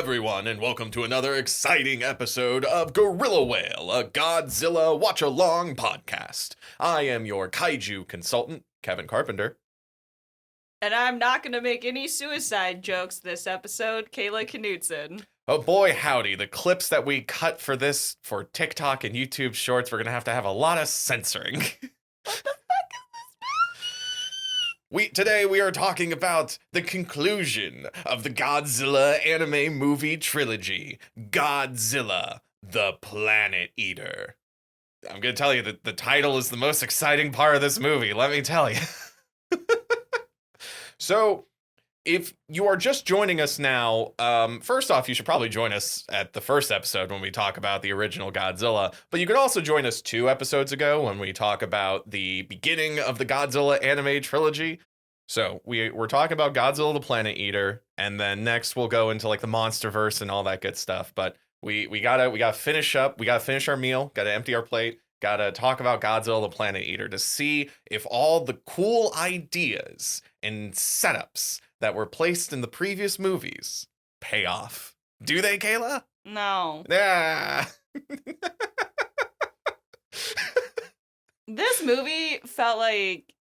everyone, and welcome to another exciting episode of Gorilla Whale, a Godzilla watch-along podcast. I am your kaiju consultant, Kevin Carpenter. And I'm not going to make any suicide jokes this episode, Kayla Knudsen. Oh boy, howdy, the clips that we cut for this, for TikTok and YouTube Shorts, we're gonna have to have a lot of censoring. What the fuck is this Today we are talking about the conclusion of the Godzilla anime movie trilogy, Godzilla, the Planet Eater. I'm gonna tell you that the title is the most exciting part of this movie, let me tell you. So, if you are just joining us now, first off, you should probably join us at the first episode when we talk about the original Godzilla. But you can also join us 2 episodes ago when we talk about the beginning of the Godzilla anime trilogy. So we're talking about Godzilla the Planet Eater, and then next we'll go into like the Monsterverse and all that good stuff. But we gotta finish up. We gotta finish our meal. Gotta empty our plate. Gotta talk about Godzilla the Planet Eater to see if all the cool ideas and setups that were placed in the previous movies pay off. Do they, Kayla? No. Yeah. This movie felt like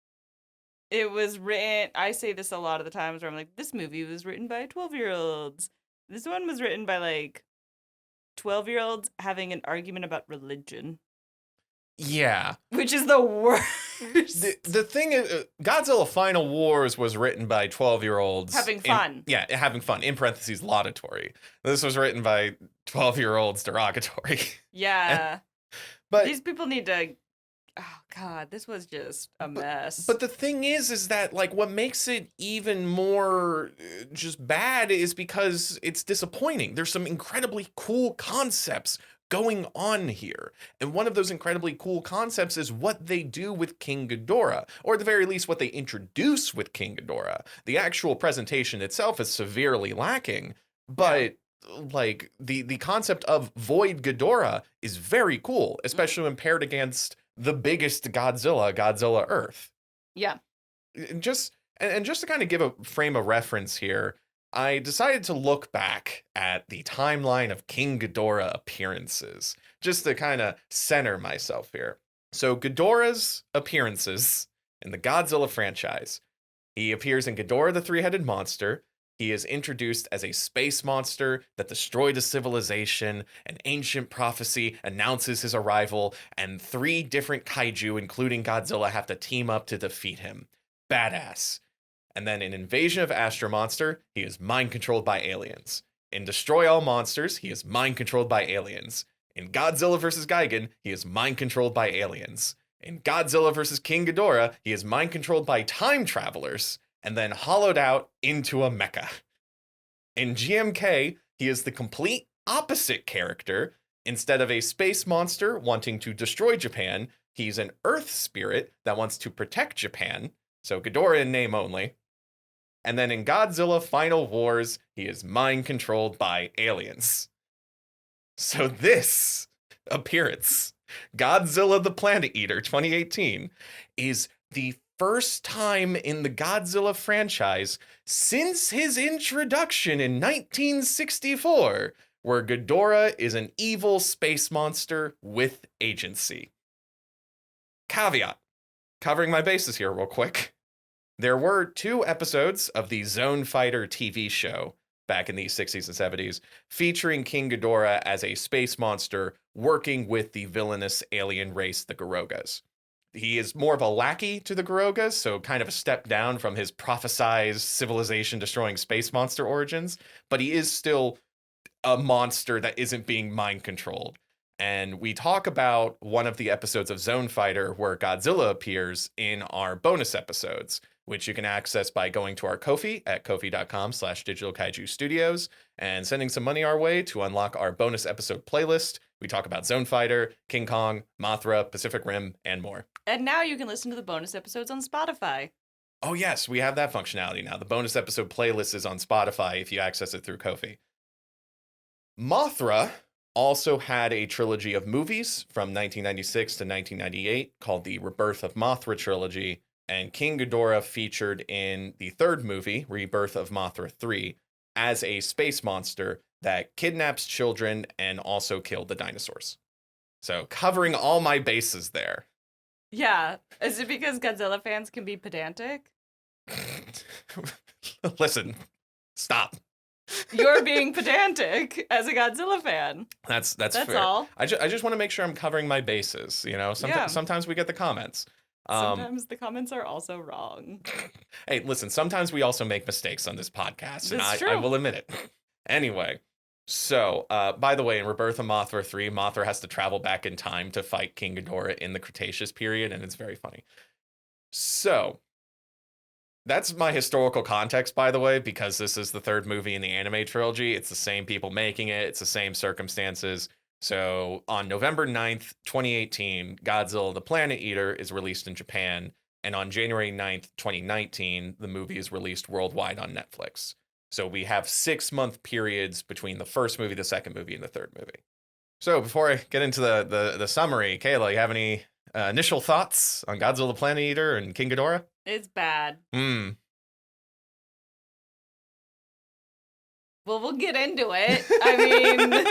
it was written, I say this a lot of the times where I'm like, this movie was written by 12-year-olds. This one was written by like 12-year-olds having an argument about religion. Yeah. Which is the worst. The thing is, Godzilla Final Wars was written by 12-year-olds. Having fun. Having fun. In parentheses, laudatory. This was written by 12-year-olds derogatory. Yeah. But these people need to... Oh, God, this was just a mess. But the thing is that, like, what makes it even more just bad is because it's disappointing. There's some incredibly cool concepts going on here. And one of those incredibly cool concepts is what they do with King Ghidorah, or at the very least, what they introduce with King Ghidorah. The actual presentation itself is severely lacking, but like the concept of Void Ghidorah is very cool, especially when paired against the biggest Godzilla Earth. Yeah. Just to kind of give a frame of reference here, I decided to look back at the timeline of King Ghidorah appearances, just to kind of center myself here. So Ghidorah's appearances in the Godzilla franchise. He appears in Ghidorah the Three-Headed Monster. He is introduced as a space monster that destroyed a civilization. An ancient prophecy announces his arrival, and 3 different kaiju, including Godzilla, have to team up to defeat him. Badass. And then in Invasion of Astro Monster, he is mind-controlled by aliens. In Destroy All Monsters, he is mind-controlled by aliens. In Godzilla vs. Gigan, he is mind-controlled by aliens. In Godzilla vs. King Ghidorah, he is mind-controlled by time travelers, and then hollowed out into a mecha. In GMK, he is the complete opposite character. Instead of a space monster wanting to destroy Japan, he's an Earth spirit that wants to protect Japan. So Ghidorah in name only. And then in Godzilla Final Wars, he is mind-controlled by aliens. So this appearance, Godzilla the Planet Eater 2018, is the first time in the Godzilla franchise since his introduction in 1964, where Ghidorah is an evil space monster with agency. Caveat. Covering my bases here real quick. There were 2 episodes of the Zone Fighter TV show back in the 60s and 70s featuring King Ghidorah as a space monster working with the villainous alien race, the Gorogas. He is more of a lackey to the Gorogas, so kind of a step down from his prophesized civilization-destroying space monster origins, but he is still a monster that isn't being mind-controlled. And we talk about one of the episodes of Zone Fighter where Godzilla appears in our bonus episodes, which you can access by going to our Ko-fi at ko-fi.com/Digital Kaiju Studios and sending some money our way to unlock our bonus episode playlist. We talk about Zone Fighter, King Kong, Mothra, Pacific Rim, and more. And now you can listen to the bonus episodes on Spotify. Oh yes, we have that functionality now. The bonus episode playlist is on Spotify if you access it through Ko-fi. Mothra also had a trilogy of movies from 1996 to 1998 called the Rebirth of Mothra trilogy, and King Ghidorah featured in the 3rd movie, Rebirth of Mothra 3, as a space monster that kidnaps children and also killed the dinosaurs. So covering all my bases there. Yeah. Is it because Godzilla fans can be pedantic? Listen, stop. You're being pedantic as a Godzilla fan. That's That's fair. all. I just want to make sure I'm covering my bases. You know, Yeah. sometimes we get the comments. Sometimes the comments are also wrong. Hey, listen, sometimes we also make mistakes on this podcast, and That's I true. will admit it. Anyway, so by the way, in Rebirth of Mothra 3, Mothra has to travel back in time to fight King Ghidorah in the Cretaceous period, and it's very funny. So that's my historical context, by the way, because this is the third movie in the anime trilogy. It's the same people making it, it's the same circumstances. So on November 9th, 2018, Godzilla the Planet Eater is released in Japan. And on January 9th, 2019, the movie is released worldwide on Netflix. So we have 6-month periods between the first movie, the second movie, and the third movie. So before I get into the summary, Kayla, you have any initial thoughts on Godzilla the Planet Eater and King Ghidorah? It's bad. Well, we'll get into it. I mean,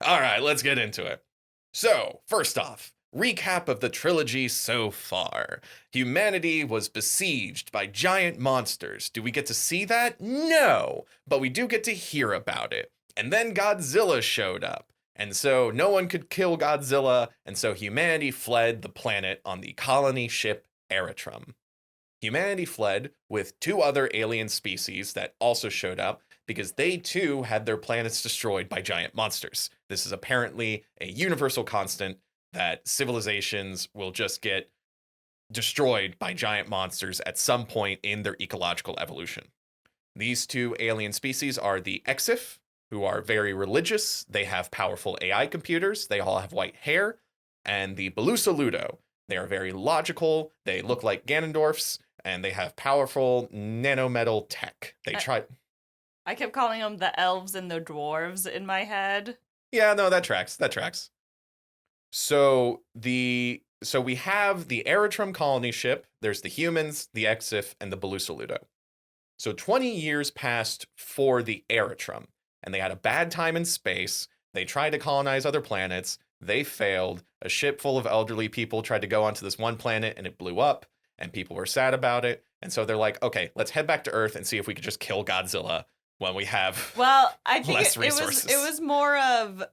all right, let's get into it. So, first off, recap of the trilogy so far. Humanity was besieged by giant monsters. Do we get to see that? No, but we do get to hear about it. And then Godzilla showed up. And so no one could kill Godzilla, and so humanity fled the planet on the colony ship Eritrum. Humanity fled with 2 other alien species that also showed up because they too had their planets destroyed by giant monsters. This is apparently a universal constant that civilizations will just get destroyed by giant monsters at some point in their ecological evolution. These 2 alien species are the Exif, who are very religious. They have powerful AI computers. They all have white hair. And the Belusaludo. They are very logical. They look like Ganondorfs, and they have powerful nanometal tech. I kept calling them the elves and the dwarves in my head. Yeah, no, that tracks. So we have the Eritrum colony ship. There's the humans, the Exif, and the Belusaludo. So 20 years passed for the Eritrum, and they had a bad time in space. They tried to colonize other planets. They failed. A ship full of elderly people tried to go onto this one planet, and it blew up, and people were sad about it. And so they're like, okay, let's head back to Earth and see if we could just kill Godzilla when we have I think less resources. It was more of,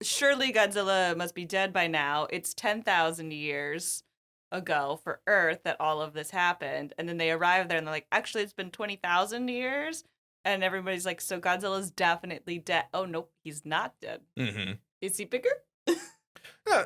surely Godzilla must be dead by now. It's 10,000 years ago for Earth that all of this happened. And then they arrive there and they're like, actually, it's been 20,000 years. And everybody's like, so Godzilla's definitely dead. Oh, nope, he's not dead. Mm-hmm. Is he bigger?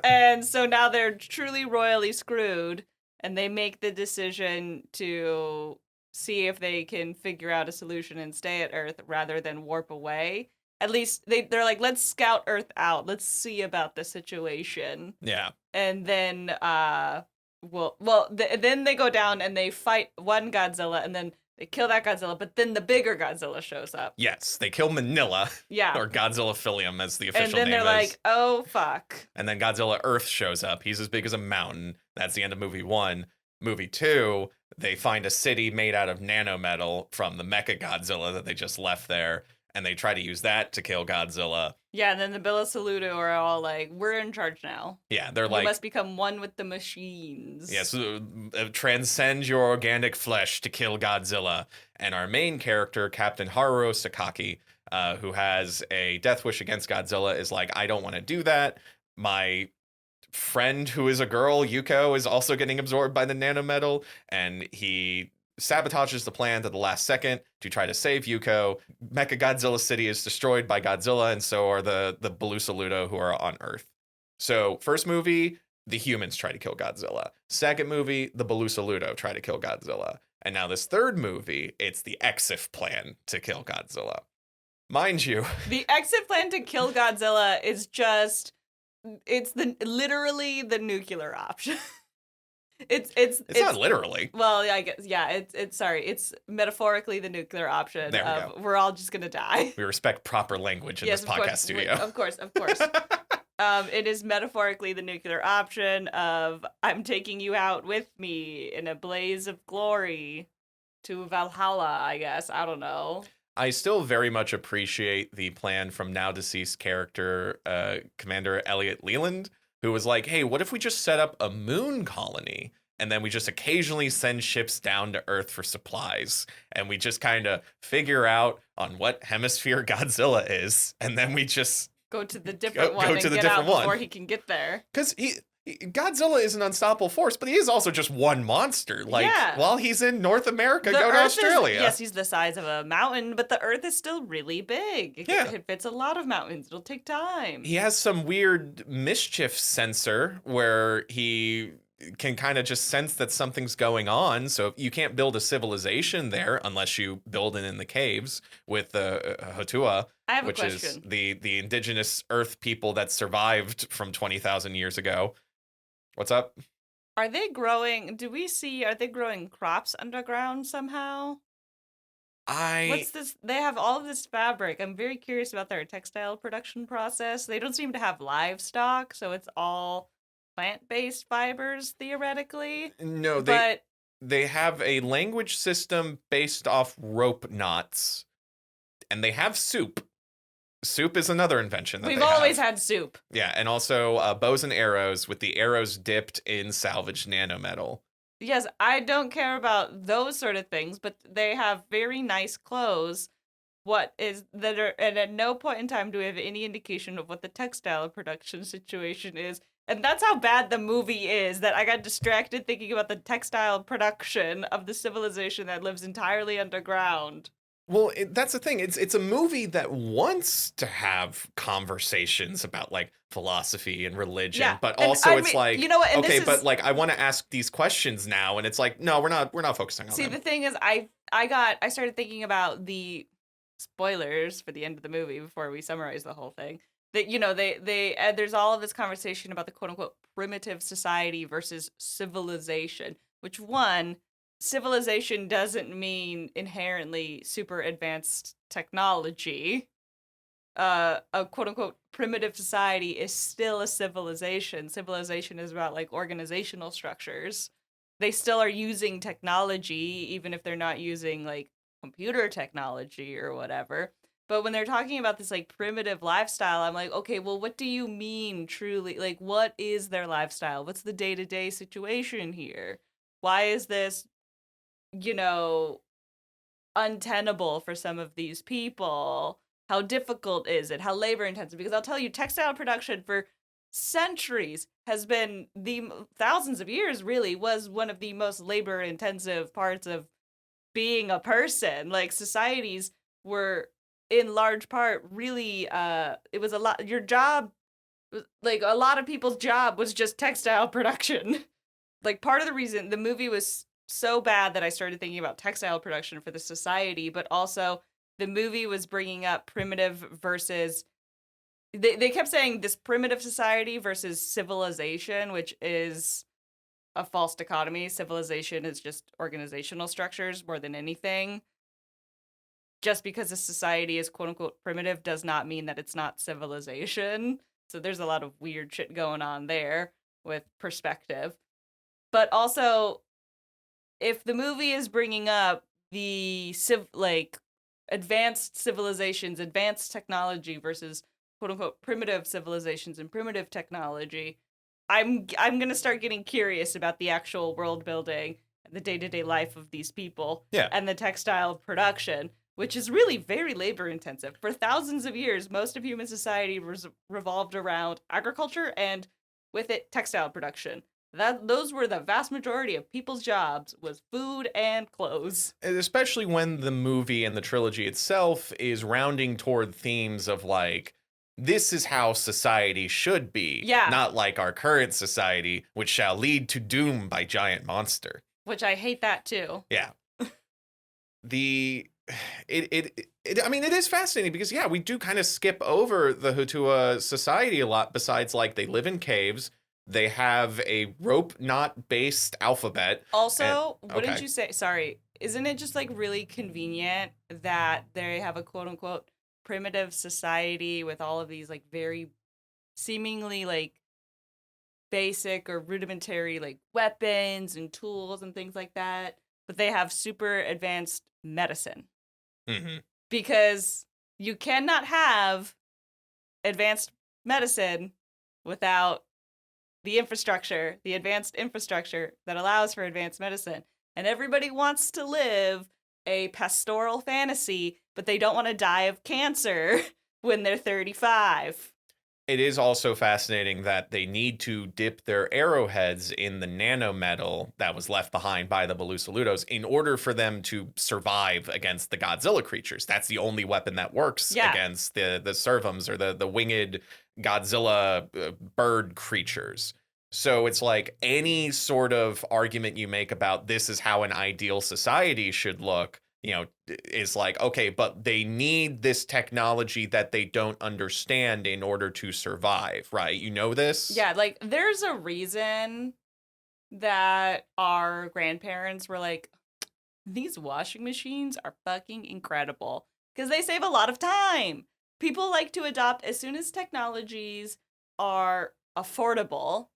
And so now they're truly royally screwed. And they make the decision to see if they can figure out a solution and stay at Earth rather than warp away. At least they're like, let's scout Earth out. Let's see about the situation. Yeah. And then, then they go down and they fight one Godzilla, and then they kill that Godzilla. But then the bigger Godzilla shows up. Yes, they kill Manila. Yeah. Or Godzilla Philium, as the official name is. And then they're like, oh, fuck. And then Godzilla Earth shows up. He's as big as a mountain. That's the end of movie 1. Movie 2, they find a city made out of nanometal from the Mecha Godzilla that they just left there. And they try to use that to kill Godzilla. Yeah, and then the Belusaludo are all like, we're in charge now. Yeah, they're you like... must become one with the machines. Yes, transcend your organic flesh to kill Godzilla. And our main character, Captain Haruo Sakaki, who has a death wish against Godzilla, is like, I don't want to do that. My friend, who is a girl, Yuko, is also getting absorbed by the nanometal, and he sabotages the plan at the last second to try to save Yuko. Mecha Godzilla City is destroyed by Godzilla, and so are the Belusaludo who are on Earth. So first movie, the humans try to kill Godzilla. Second movie, the Belusaludo try to kill Godzilla. And now this third movie, it's the Exif plan to kill Godzilla. Mind you, the Exif plan to kill Godzilla is just, it's literally the nuclear option. It's not literally. Well, I guess, yeah, it's metaphorically the nuclear option. There we go. We're all just gonna die. We respect proper language in this podcast studio. Of course. It is metaphorically the nuclear option of I'm taking you out with me in a blaze of glory to Valhalla, I guess. I don't know. I still very much appreciate the plan from now deceased character Commander Elliot Leland, who was like, "Hey, what if we just set up a moon colony?" And then we just occasionally send ships down to Earth for supplies. And we just kind of figure out on what hemisphere Godzilla is. And then we just Go to the different go one to and the get out different one. before he can get there. Because Godzilla is an unstoppable force, but he is also just one monster. Like, Yeah. while he's in North America, The go to Earth Australia. yes, he's the size of a mountain, but the Earth is still really big. Yeah. It fits a lot of mountains. It'll take time. He has some weird mischief sensor where he can kind of just sense that something's going on. So you can't build a civilization there unless you build it in the caves with the Hotua, I have a which is question. the indigenous Earth people that survived from 20,000 years ago. What's up? Are they growing crops underground somehow? What's this? They have all of this fabric. I'm very curious about their textile production process. They don't seem to have livestock, so it's all plant-based fibers theoretically. No, But they have a language system based off rope knots, and they have soup. Soup is another invention that we've they always have. had soup. Yeah, and also bows and arrows with the arrows dipped in salvaged nanometal. Yes, I don't care about those sort of things, but they have very nice clothes. And at no point in time do we have any indication of what the textile production situation is. And that's how bad the movie is, that I got distracted thinking about the textile production of the civilization that lives entirely underground. Well, that's the thing. It's a movie that wants to have conversations about like philosophy and religion, Yeah, but and also I it's mean, like, you know what? And okay, this but is like I want to ask these questions now, and it's like, no, we're not focusing on see them. the thing is, I started thinking about the spoilers for the end of the movie before we summarize the whole thing. That there's all of this conversation about the quote unquote primitive society versus civilization, which one civilization doesn't mean inherently super advanced technology. A quote unquote primitive society is still a civilization. Civilization is about like organizational structures. They still are using technology, even if they're not using like computer technology or whatever. But when they're talking about this like primitive lifestyle, I'm like, okay, well, what do you mean truly? Like, what is their lifestyle? What's the day to day situation here? Why is this, you know, untenable for some of these people? How difficult is it? How labor intensive? Because I'll tell you, textile production for centuries has been thousands of years really was one of the most labor intensive parts of being a person. Like societies were in large part really it was a lot your job like a lot of people's job was just textile production. Like part of the reason the movie was so bad that I started thinking about textile production for the society, but also the movie was bringing up primitive versus they kept saying this primitive society versus civilization, which is a false dichotomy. Civilization is just organizational structures more than anything. Just because a society is quote unquote primitive does not mean that it's not civilization. So there's a lot of weird shit going on there with perspective. But also, if the movie is bringing up the advanced civilizations, advanced technology versus quote unquote primitive civilizations and primitive technology, I'm gonna start getting curious about the actual world building and the day to day life of these people, Yeah. and the textile production, which is really very labor intensive. For thousands of years, most of human society revolved around agriculture and with it textile production. Those were the vast majority of people's jobs was food and clothes. Especially when the movie and the trilogy itself is rounding toward themes of like, this is how society should be, Yeah. not like our current society, which shall lead to doom by giant monster. Which I hate that too. Yeah. I mean, it is fascinating because yeah, we do kind of skip over the Hutua society a lot. Besides, like they live in caves, they have a rope knot based alphabet. Also, and, wouldn't okay. you say? Sorry, isn't it just like really convenient that they have a quote unquote primitive society with all of these like very seemingly like basic or rudimentary like weapons and tools and things like that, but they have super advanced medicine Hmm. because you cannot have advanced medicine without the infrastructure, the advanced infrastructure that allows for advanced medicine. And everybody wants to live a pastoral fantasy, but they don't want to die of cancer when they're 35. It is also fascinating that they need to dip their arrowheads in the nanometal that was left behind by the Belusaludos in order for them to survive against the Godzilla creatures. That's the only weapon that works Yeah. against the servums or the winged Godzilla bird creatures. So it's like any sort of argument you make about this is how an ideal society should look, is like, okay, but they need this technology that they don't understand in order to survive, right? You know this? Yeah, like there's a reason that our grandparents were like, these washing machines are fucking incredible because they save a lot of time. People like to adopt as soon as technologies are affordable,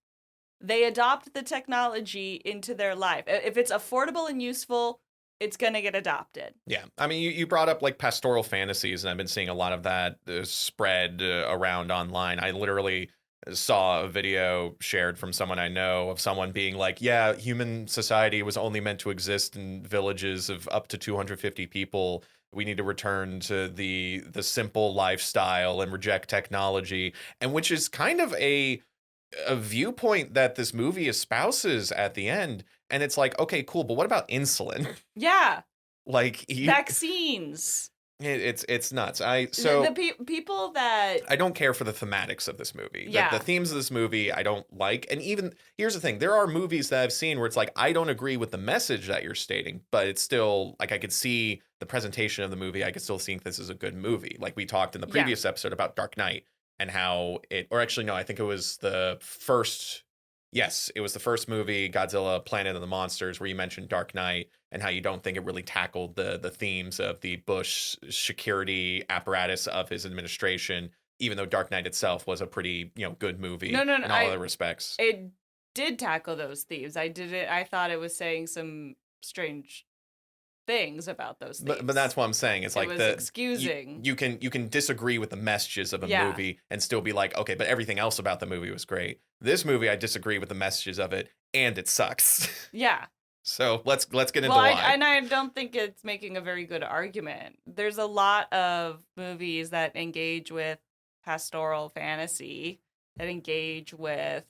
they adopt the technology into their life. If it's affordable and useful, it's going to get adopted. Yeah. I mean, you brought up like pastoral fantasies, and I've been seeing a lot of that spread around online. I literally saw a video shared from someone I know of someone being like, yeah, human society was only meant to exist in villages of up to 250 people. We need to return to the simple lifestyle and reject technology. And which is kind of a viewpoint that this movie espouses at the end. And it's like, okay, cool, but what about insulin? Yeah. Like Vaccines. it's nuts. People that I don't care for the thematics of this movie. Yeah. The themes of this movie I don't like. And even here's the thing, there are movies that I've seen where it's like I don't agree with the message that you're stating, but it's still like I could see the presentation of the movie. I could still think this is a good movie. Like we talked in the previous episode about Dark Knight and how it, or actually no, I think it was the first. Yes, it was the first movie, Godzilla, Planet of the Monsters, where you mentioned Dark Knight and how you don't think it really tackled the themes of the Bush security apparatus of his administration, even though Dark Knight itself was a pretty, good movie No, in all other respects. It did tackle those themes. I thought it was saying some strange things about those themes. But that's what I'm saying. It's like was excusing. You can disagree with the messages of a movie and still be like, okay, but everything else about the movie was great. This movie, I disagree with the messages of it, and it sucks. Yeah. So let's get into why. And I don't think it's making a very good argument. There's a lot of movies that engage with pastoral fantasy, that engage with,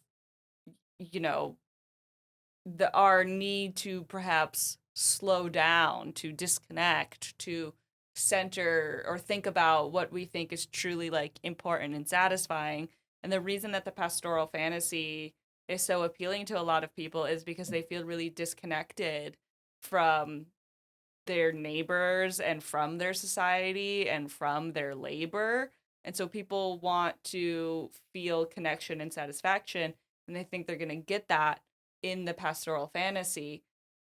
our need to perhaps slow down, to disconnect, to center or think about what we think is truly like important and satisfying. And the reason that the pastoral fantasy is so appealing to a lot of people is because they feel really disconnected from their neighbors and from their society and from their labor. And so people want to feel connection and satisfaction, and they think they're going to get that in the pastoral fantasy.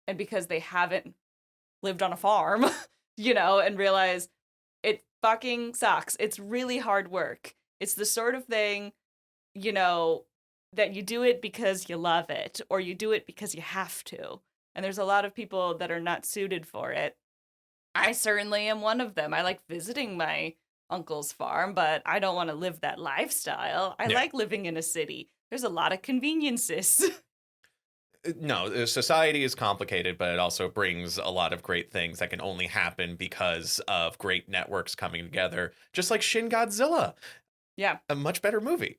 And because they haven't lived on a farm, and realize it fucking sucks. It's really hard work. It's the sort of thing, that you do it because you love it or you do it because you have to. And there's a lot of people that are not suited for it. I certainly am one of them. I like visiting my uncle's farm, but I don't want to live that lifestyle. I like living in a city. There's a lot of conveniences. No, society is complicated, but it also brings a lot of great things that can only happen because of great networks coming together, just like Shin Godzilla. Yeah. A much better movie.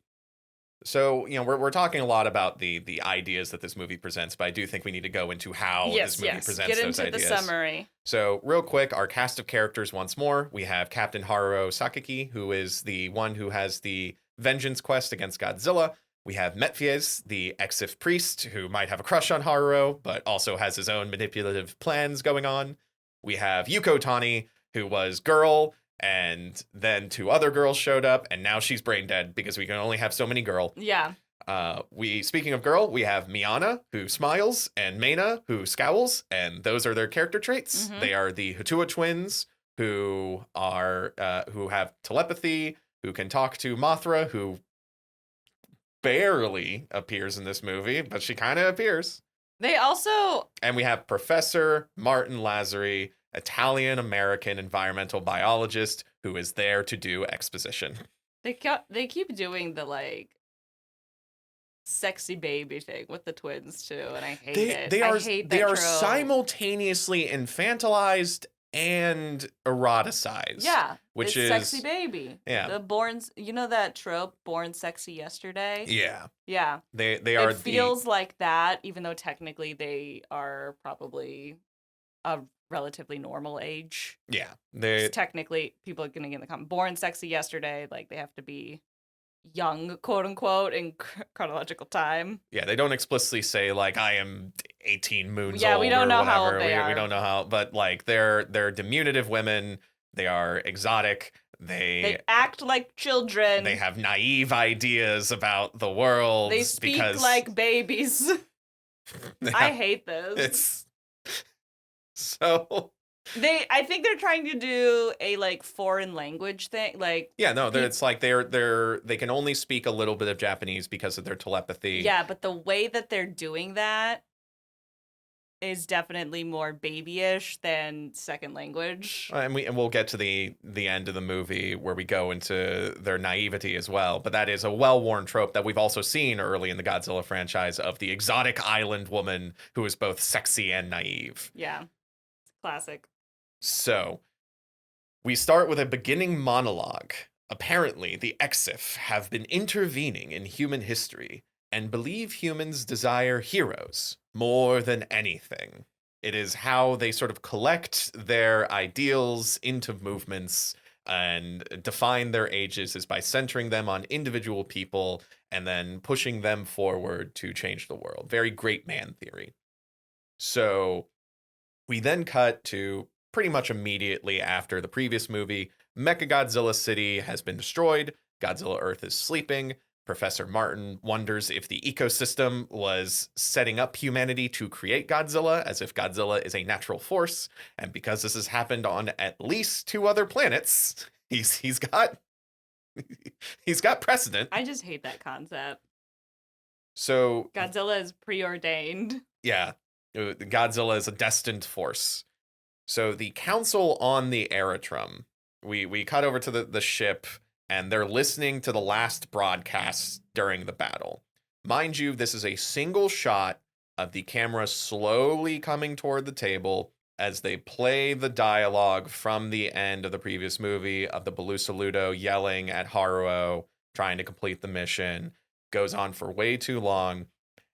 So, we're talking a lot about the ideas that this movie presents, but I do think we need to go into how this movie presents those ideas. Get into the summary. So, real quick, our cast of characters once more. We have Captain Haruo Sakaki, who is the one who has the vengeance quest against Godzilla. We have Metfies, the Exif priest, who might have a crush on Haruo, but also has his own manipulative plans going on. We have Yuko Tani, who was girl, and then two other girls showed up, and now she's brain dead because we can only have so many girl. Yeah. Speaking of girl, we have Miana, who smiles, and Meina, who scowls, and those are their character traits. Mm-hmm. They are the Hatua twins, who have telepathy, who can talk to Mothra, who barely appears in this movie, but she kind of appears. They also And we have Professor Martin Lazzari, Italian-American environmental biologist who is there to do exposition. they keep doing the like sexy baby thing with the twins too, and I hate it. I hate that they are trope. simultaneously infantilized and eroticized. Yeah, which it's is sexy baby. Yeah. The born, you know that trope, born sexy yesterday. Yeah. Yeah, They are it feels like that, even though technically they are probably a relatively normal age. Yeah. 'Cause technically, people are gonna get in the comment, born sexy yesterday, like they have to be young, quote unquote, in chronological time. Yeah, they don't explicitly say like I am 18 moons Yeah, old. we don't or know whatever. how old they we are. don't know how, but like they're diminutive women. They are exotic. They act like children. They have naive ideas about the world. They speak because like babies. I hate this. It's so. I think they're trying to do a like foreign language thing, like Yeah, no, it's like they can only speak a little bit of Japanese because of their telepathy. yeah, but the way that they're doing that is definitely more babyish than second language. And we'll get to the end of the movie where we go into their naivety as well. But that is a well-worn trope that we've also seen early in the Godzilla franchise of the exotic island woman who is both sexy and naive. Yeah, it's classic. So we start with a beginning monologue. Apparently, the Exif have been intervening in human history and believe humans desire heroes more than anything. It is how they sort of collect their ideals into movements and define their ages is by centering them on individual people and then pushing them forward to change the world. Very great man theory. So we then cut to pretty much immediately after the previous movie. Mechagodzilla City has been destroyed. Godzilla Earth is sleeping. Professor Martin wonders if the ecosystem was setting up humanity to create Godzilla, as if Godzilla is a natural force. And because this has happened on at least 2 other planets, he's got precedent. I just hate that concept. So Godzilla is preordained. Yeah, Godzilla is a destined force. So the council on the Aerodrome, we cut over to the ship, and they're listening to the last broadcast during the battle. Mind you, this is a single shot of the camera slowly coming toward the table as they play the dialogue from the end of the previous movie of the Belusaludo yelling at Haruo, trying to complete the mission. Goes on for way too long.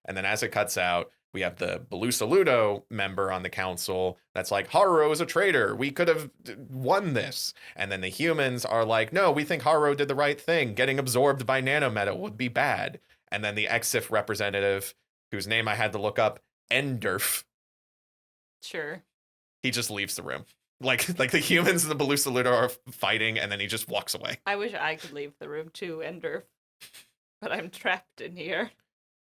And then as it cuts out, we have the Belusaludo member on the council that's like, Haruo is a traitor. We could have won this. And then the humans are like, no, we think Haruo did the right thing. Getting absorbed by nanometal would be bad. And then the EXIF representative, whose name I had to look up, Enderf. Sure. He just leaves the room. Like the humans and the Belusaludo are fighting, and then he just walks away. I wish I could leave the room too, Enderf. But I'm trapped in here.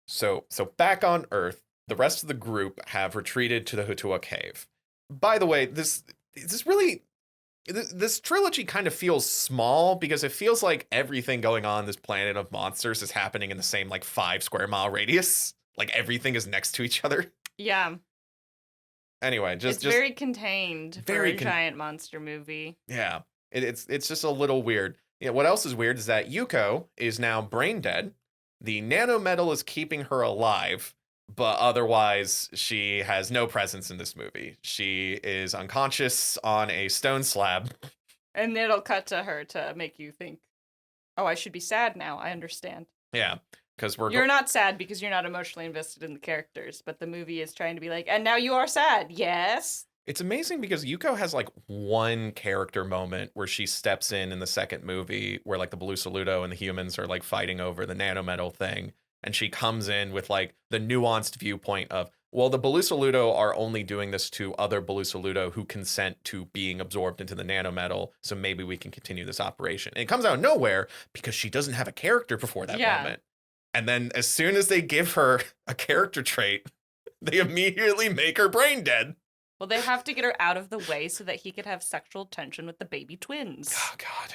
So back on Earth, the rest of the group have retreated to the Hutua cave. By the way, this trilogy kind of feels small because it feels like everything going on this planet of monsters is happening in the same like 5 square mile radius. Like everything is next to each other. Yeah. Anyway, it's very contained for a giant monster movie. Yeah, it's just a little weird. What else is weird is that Yuko is now brain dead. The nanometal is keeping her alive, but otherwise she has no presence in this movie. She is unconscious on a stone slab. And it'll cut to her to make you think, oh, I should be sad now. I understand. Yeah, because you're not sad because you're not emotionally invested in the characters, but the movie is trying to be like, and now you are sad. Yes. It's amazing because Yuko has like one character moment where she steps in the second movie where like the Belusaludo and the humans are like fighting over the nanometal thing. And she comes in with like the nuanced viewpoint of, well, the Belusaludo are only doing this to other Belusaludo who consent to being absorbed into the nanometal. So maybe we can continue this operation. And it comes out of nowhere because she doesn't have a character before that moment. And then as soon as they give her a character trait, they immediately make her brain dead. Well, they have to get her out of the way so that he could have sexual tension with the baby twins. Oh, God.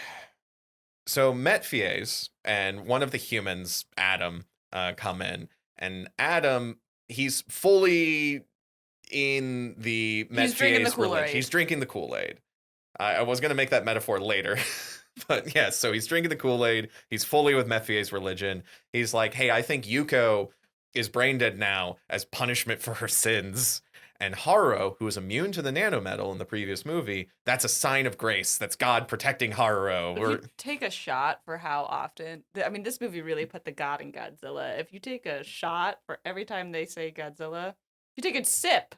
So Metfies and one of the humans, Adam, come in, and Adam, he's fully in the He's drinking the Metfie's religion. Kool-Aid. He's drinking the Kool-Aid. I was going to make that metaphor later. But yeah, so he's drinking the Kool-Aid. He's fully with Metfie's religion. He's like, hey, I think Yuko is brain dead now as punishment for her sins. And Haruo, who is immune to the nanometal in the previous movie, that's a sign of grace. That's God protecting Haruo. If you take a shot for how often, I mean, this movie really put the God in Godzilla. If you take a shot for every time they say Godzilla, if you take a sip,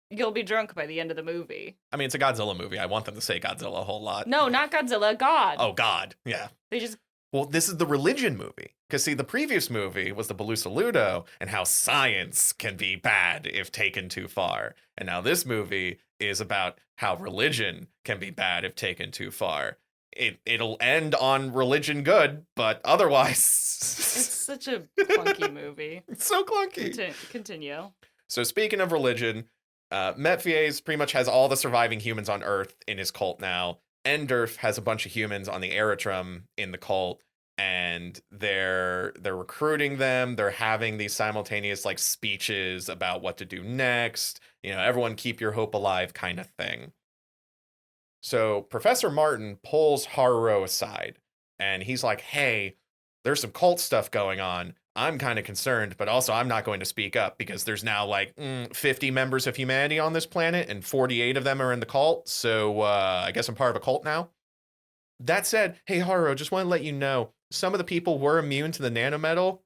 you'll be drunk by the end of the movie. I mean, it's a Godzilla movie. I want them to say Godzilla a whole lot. No, not Godzilla, God. Oh, God. Yeah. They just... Well, this is the religion movie. Because, see, the previous movie was the Balusaludo and how science can be bad if taken too far. And now this movie is about how religion can be bad if taken too far. It'll end on religion good, but otherwise... It's such a clunky movie. It's so clunky. Continue. So speaking of religion, Metfies pretty much has all the surviving humans on Earth in his cult now. Enderf has a bunch of humans on the Eritrum in the cult, and they're recruiting them. They're having these simultaneous like speeches about what to do next. You know, everyone keep your hope alive kind of thing. So Professor Martin pulls Haruo aside, and he's like, hey, there's some cult stuff going on. I'm kind of concerned, but also I'm not going to speak up because there's now like 50 members of humanity on this planet and 48 of them are in the cult. So I guess I'm part of a cult now. That said, hey, Haruo, just want to let you know, some of the people were immune to the nanometal,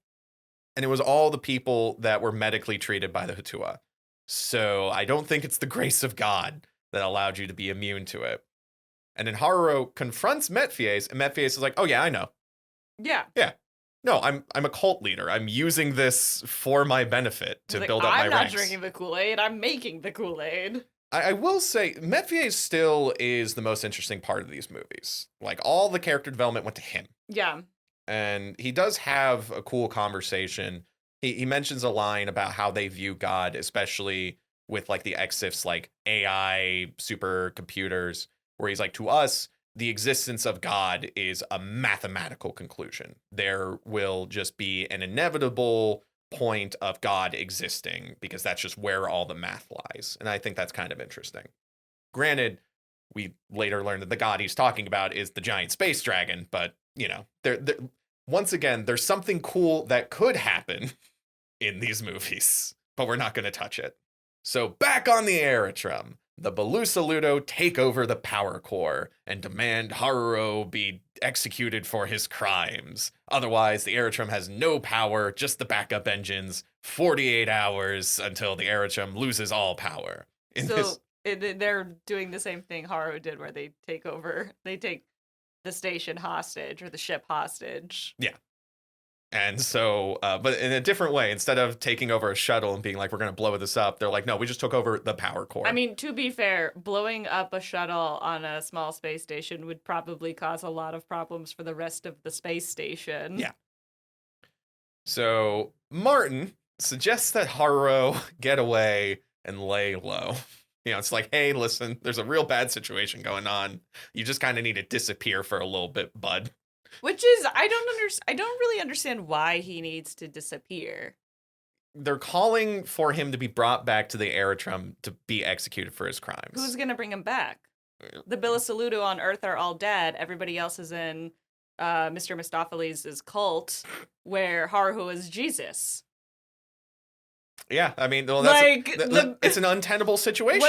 and it was all the people that were medically treated by the Hatua. So I don't think it's the grace of God that allowed you to be immune to it. And then Haruo confronts Metfies, and Metfies is like, oh yeah, I know. Yeah. Yeah. No, I'm a cult leader. I'm using this for my benefit to build up my ranks. I'm not drinking the Kool-Aid. I'm making the Kool-Aid. I will say, Metfies still is the most interesting part of these movies. Like, all the character development went to him. Yeah. And he does have a cool conversation. He mentions a line about how they view God, especially with, like, the Exif's, like, AI supercomputers, where he's like, to us, the existence of God is a mathematical conclusion. There will just be an inevitable point of God existing because that's just where all the math lies. And I think that's kind of interesting. Granted, we later learned that the God he's talking about is the giant space dragon, but, you know, once again, there's something cool that could happen in these movies, but we're not going to touch it. So back on the Eritrum, the Balusaludo take over the power core and demand Haruo be executed for his crimes. Otherwise, the Eritrum has no power, just the backup engines, 48 hours until the Eritrum loses all power. They're doing the same thing Haruo did where they take the station hostage or the ship hostage. Yeah. And so, but in a different way, instead of taking over a shuttle and being like, we're going to blow this up, they're like, no, we just took over the power core. I mean, to be fair, blowing up a shuttle on a small space station would probably cause a lot of problems for the rest of the space station. Yeah. So Martin suggests that Haruo get away and lay low. You know, it's like, hey, listen, there's a real bad situation going on. You just kind of need to disappear for a little bit, bud. Which is, I don't really understand why he needs to disappear. They're calling for him to be brought back to the Eritrum to be executed for his crimes. Who's going to bring him back? The Balusaludo on Earth are all dead. Everybody else is in Mr. Mistopheles' cult, where Haruo is Jesus. Yeah, I mean, well, it's an untenable situation.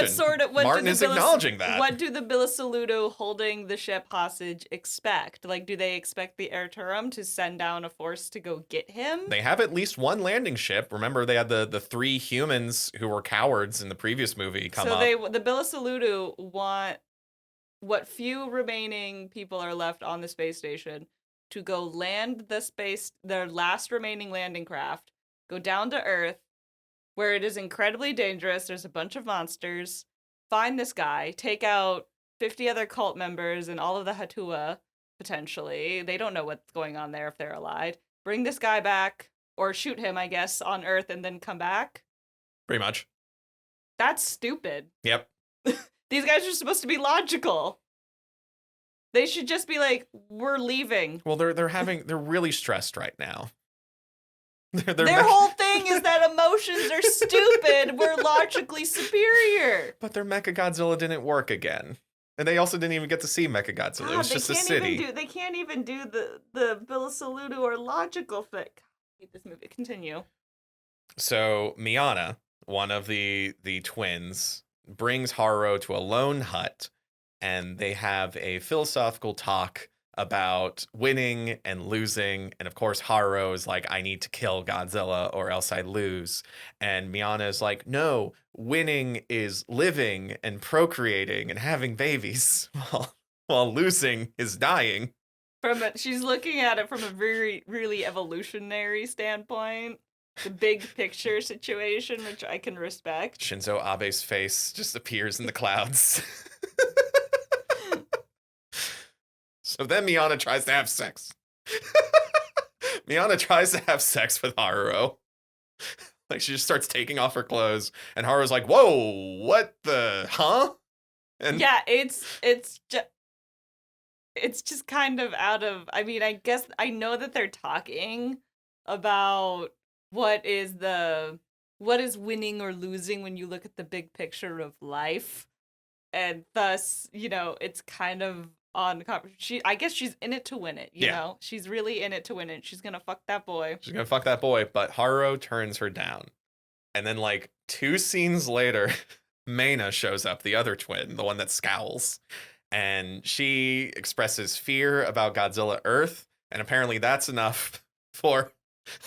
Martin is acknowledging that. What do the Balusaludo holding the ship hostage expect? Like, do they expect the Eritrum to send down a force to go get him? They have at least one landing ship. Remember, they had the 3 humans who were cowards in the previous movie come up. So the Balusaludo want what few remaining people are left on the space station to go land their last remaining landing craft, go down to Earth, where it is incredibly dangerous. There's a bunch of monsters. Find this guy, take out 50 other cult members and all of the Hatua, potentially. They don't know what's going on there if they're alive. Bring this guy back, or shoot him, I guess, on Earth and then come back. Pretty much. That's stupid. Yep. These guys are supposed to be logical. They should just be like, we're leaving. Well, they're really stressed right now. Their whole thing is that emotions are stupid. We're logically superior. But their Mechagodzilla didn't work again. And they also didn't even get to see Mechagodzilla. God, It was just a city. They can't even do the Bilisaludu or logical thing. God, I hate this movie. Continue. So Miana, one of the twins, brings Haruo to a lone hut, and they have a philosophical talk about winning and losing. And of course, Haruo is like, I need to kill Godzilla or else I lose. And Miana is like, no, winning is living and procreating and having babies, while losing is dying. She's looking at it from a very, really evolutionary standpoint. The big picture situation, which I can respect. Shinzo Abe's face just appears in the clouds. So then Miana tries to have sex. Miana tries to have sex with Haruo. Like, she just starts taking off her clothes, and Haruo's like, whoa, what the, huh? And yeah, it's just kind of out of, I mean, I guess I know that they're talking about what is winning or losing when you look at the big picture of life. And thus, it's kind of on I guess she's in it to win it, you know? She's really in it to win it. She's gonna fuck that boy. She's gonna fuck that boy, but Haruo turns her down. And then, like, 2 scenes later, Meina shows up, the other twin, the one that scowls. And she expresses fear about Godzilla Earth. And apparently that's enough for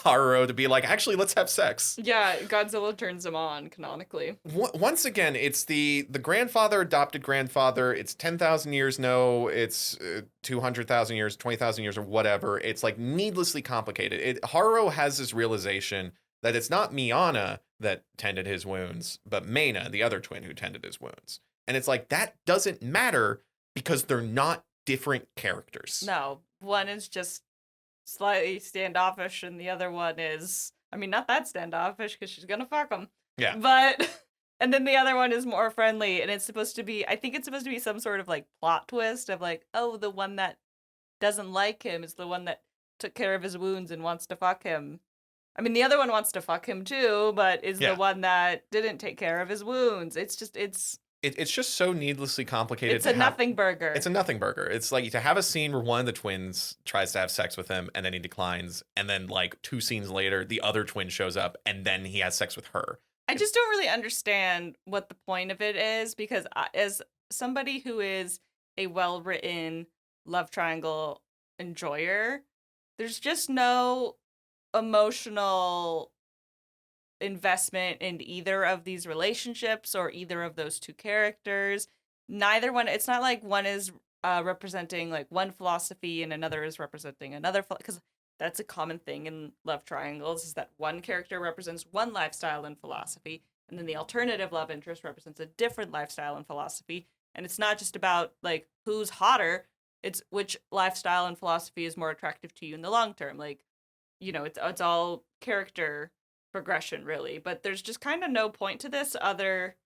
Haruo to be like, actually, let's have sex. Yeah, Godzilla turns him on, canonically. Once again, it's the grandfather, adopted grandfather. It's 10,000 years, no, it's 200,000 years, 20,000 years, or whatever. It's, like, needlessly complicated. Haruo has this realization that it's not Miana that tended his wounds, but Meina, the other twin who tended his wounds. And it's like, that doesn't matter because they're not different characters. No, one is just slightly standoffish, and the other one is, I mean, not that standoffish because she's gonna fuck him. Yeah. But, and then the other one is more friendly, and it's supposed to be, I think it's supposed to be some sort of, like, plot twist of, like, oh, the one that doesn't like him is the one that took care of his wounds and wants to fuck him. I mean, the other one wants to fuck him too, but is the one that didn't take care of his wounds. It's just, it's just so needlessly complicated. It's a nothing burger. It's a nothing burger. It's like to have a scene where one of the twins tries to have sex with him and then he declines. And then, like, 2 scenes later, the other twin shows up and then he has sex with her. I just don't really understand what the point of it is, because as somebody who is a well-written love triangle enjoyer, there's just no emotional investment in either of these relationships or either of those two characters. Neither one, it's not like one is representing, like, one philosophy and another is representing another, because that's a common thing in love triangles, is that one character represents one lifestyle and philosophy, and then the alternative love interest represents a different lifestyle and philosophy. And it's not just about, like, who's hotter, it's which lifestyle and philosophy is more attractive to you in the long term. Like, it's all character progression, really. But there's just kind of no point to this other.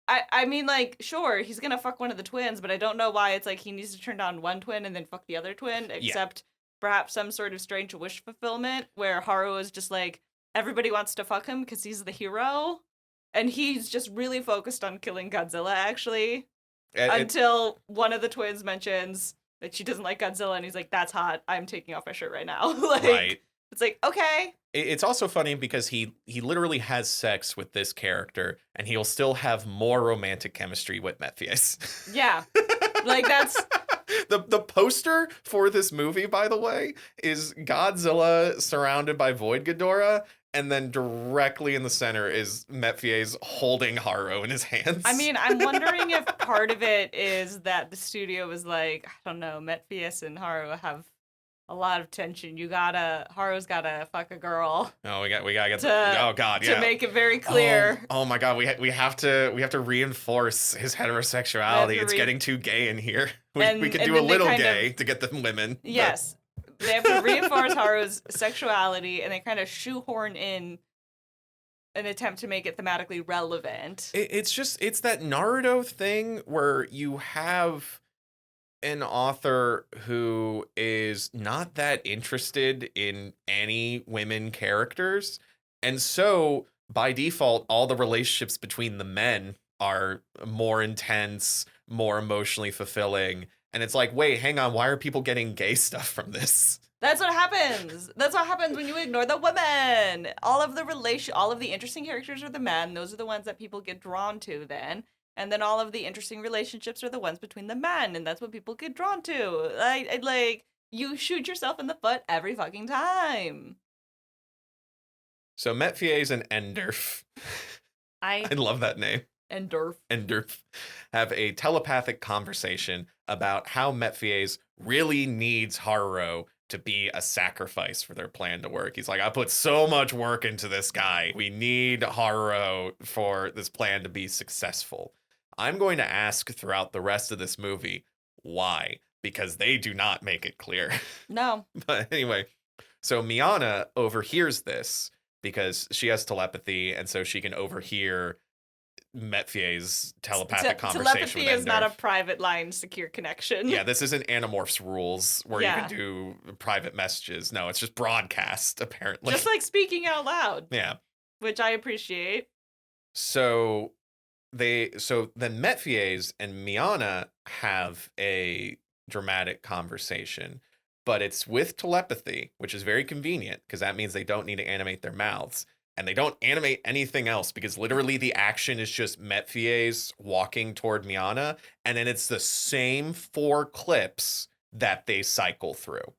I mean, like, sure, he's gonna fuck one of the twins, but I don't know why it's like he needs to turn down one twin and then fuck the other twin, except perhaps some sort of strange wish fulfillment where Haru is just like, everybody wants to fuck him because he's the hero, and he's just really focused on killing Godzilla, actually, until one of the twins mentions that she doesn't like Godzilla, and he's like, that's hot, I'm taking off my shirt right now. Like, right. It's like, okay. It's also funny because he literally has sex with this character, and he'll still have more romantic chemistry with Metphies. Yeah. Like, that's... The poster for this movie, by the way, is Godzilla surrounded by Void Ghidorah, and then directly in the center is Metphies holding Haruo in his hands. I mean, I'm wondering if part of it is that the studio was like, I don't know, Metphies and Haruo have a lot of tension. Haruo's gotta fuck a girl. Oh, we gotta get oh god, yeah. To make it very clear. Oh my god, we have to reinforce his heterosexuality. It's getting too gay in here. We could do a little gay to get the women. Yes. They have to reinforce Haruo's sexuality, and they kind of shoehorn in an attempt to make it thematically relevant. It's that Naruto thing where you have an author who is not that interested in any women characters. And so by default, all the relationships between the men are more intense, more emotionally fulfilling. And it's like, wait, hang on, why are people getting gay stuff from this? That's what happens. That's what happens when you ignore the women. All of the interesting characters are the men. Those are the ones that people get drawn to then. And then all of the interesting relationships are the ones between the men, and that's what people get drawn to. Like you shoot yourself in the foot every fucking time. So Metfies and Enderf, I I love that name, endorph. Enderf, have a telepathic conversation about how Metfies really needs Haruo to be a sacrifice for their plan to work. He's like, I put so much work into this guy. We need Haruo for this plan to be successful. I'm going to ask throughout the rest of this movie why, because they do not make it clear. No. But anyway, so Miana overhears this because she has telepathy, and so she can overhear Metfier's telepathic conversation Telepathy with is not a Enderf. private line secure connection. Yeah, this isn't Animorphs rules where Yeah. you can do private messages. No, it's just broadcast, apparently. Just like speaking out loud. Yeah. Which I appreciate. So then Metfies and Miana have a dramatic conversation, but it's with telepathy, which is very convenient because that means they don't need to animate their mouths. And they don't animate anything else because literally the action is just Metfies walking toward Miana, and then it's the same 4 clips that they cycle through.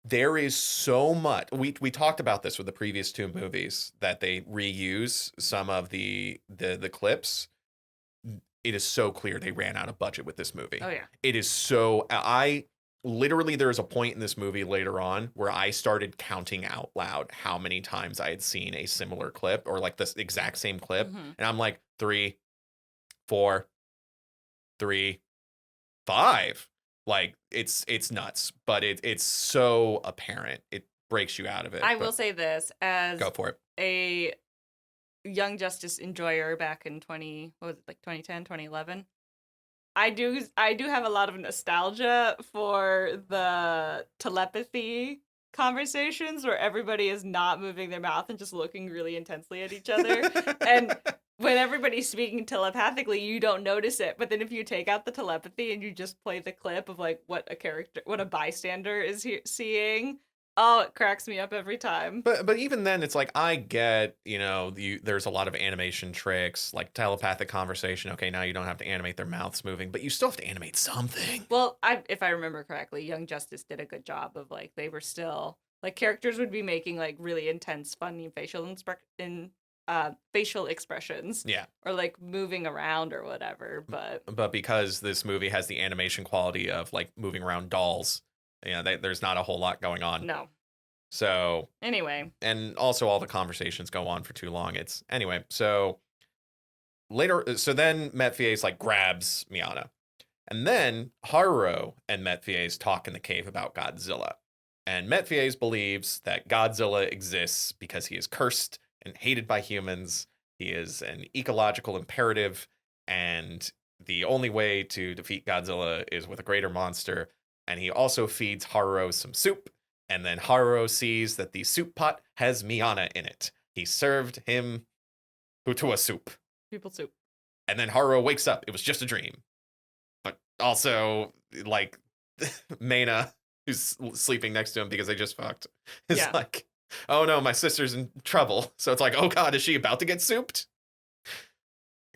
There is so much. We talked about this with the previous 2 movies that they reuse some of the clips. It is so clear they ran out of budget with this movie. Oh yeah. It is so I literally there's a point in this movie later on where I started counting out loud how many times I had seen a similar clip or like this exact same clip, Mhm. and I'm like 3, 4, 3, 5. Like it's nuts, but it's so apparent. It breaks you out of it. I but will say this as go for it. a Young Justice enjoyer back in 2010, 2011. I do have a lot of nostalgia for the telepathy conversations where everybody is not moving their mouth and just looking really intensely at each other. And when everybody's speaking telepathically, you don't notice it. But then if you take out the telepathy and you just play the clip of like what a bystander is seeing, oh, it cracks me up every time. But even then, it's like I get, there's a lot of animation tricks, like telepathic conversation. Okay, now you don't have to animate their mouths moving, but you still have to animate something. Well, if I remember correctly, Young Justice did a good job of like they were still like characters would be making like really intense, funny facial expressions. Yeah. Or like moving around or whatever. But because this movie has the animation quality of like moving around dolls, there's not a whole lot going on. No. So anyway, and also all the conversations go on for too long. Anyway. So then Metfies like grabs Miana, and then Haruo and Metfies talk in the cave about Godzilla, and Metfies believes that Godzilla exists because he is cursed and hated by humans. He is an ecological imperative, and the only way to defeat Godzilla is with a greater monster. And he also feeds Haruo some soup. And then Haruo sees that the soup pot has Miana in it. He served him Hutua soup. People soup. And then Haruo wakes up. It was just a dream. But also, like, Maina, who's sleeping next to him because they just fucked, is like, oh no, my sister's in trouble. So it's like, oh god, is she about to get souped?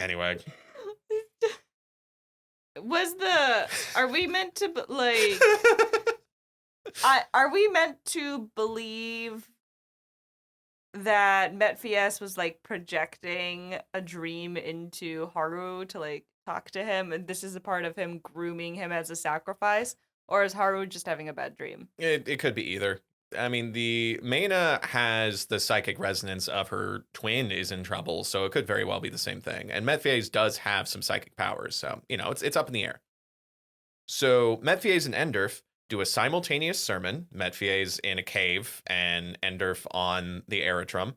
Anyway. Are we meant to, like... are we meant to believe that Metfies was like projecting a dream into Haru to like talk to him, and this is a part of him grooming him as a sacrifice, or is Haru just having a bad dream? It could be either. I mean, the Maina has the psychic resonance of her twin is in trouble, so it could very well be the same thing. And Metfies does have some psychic powers, so it's up in the air. So Metfies and Enderf do a simultaneous sermon, Metfies in a cave and Enderf on the aerodrome.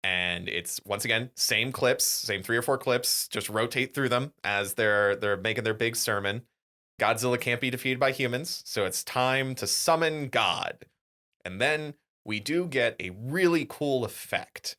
And it's, once again, same clips, same 3 or 4 clips, just rotate through them as they're making their big sermon. Godzilla can't be defeated by humans, so it's time to summon God. And then we do get a really cool effect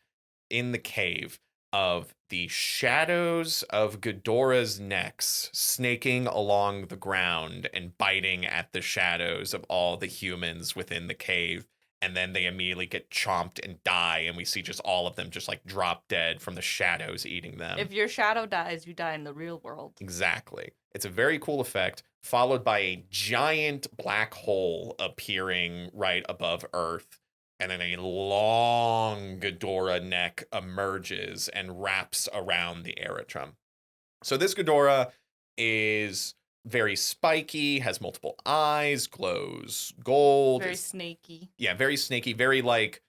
in the cave of the shadows of Ghidorah's necks snaking along the ground and biting at the shadows of all the humans within the cave. And then they immediately get chomped and die, and we see just all of them just like drop dead from the shadows eating them. If your shadow dies, you die in the real world. Exactly. It's a very cool effect, followed by a giant black hole appearing right above Earth. And then a long Ghidorah neck emerges and wraps around the Aerodrome. So this Ghidorah is very spiky, has multiple eyes, glows gold. Very snaky. Yeah, very snaky, very like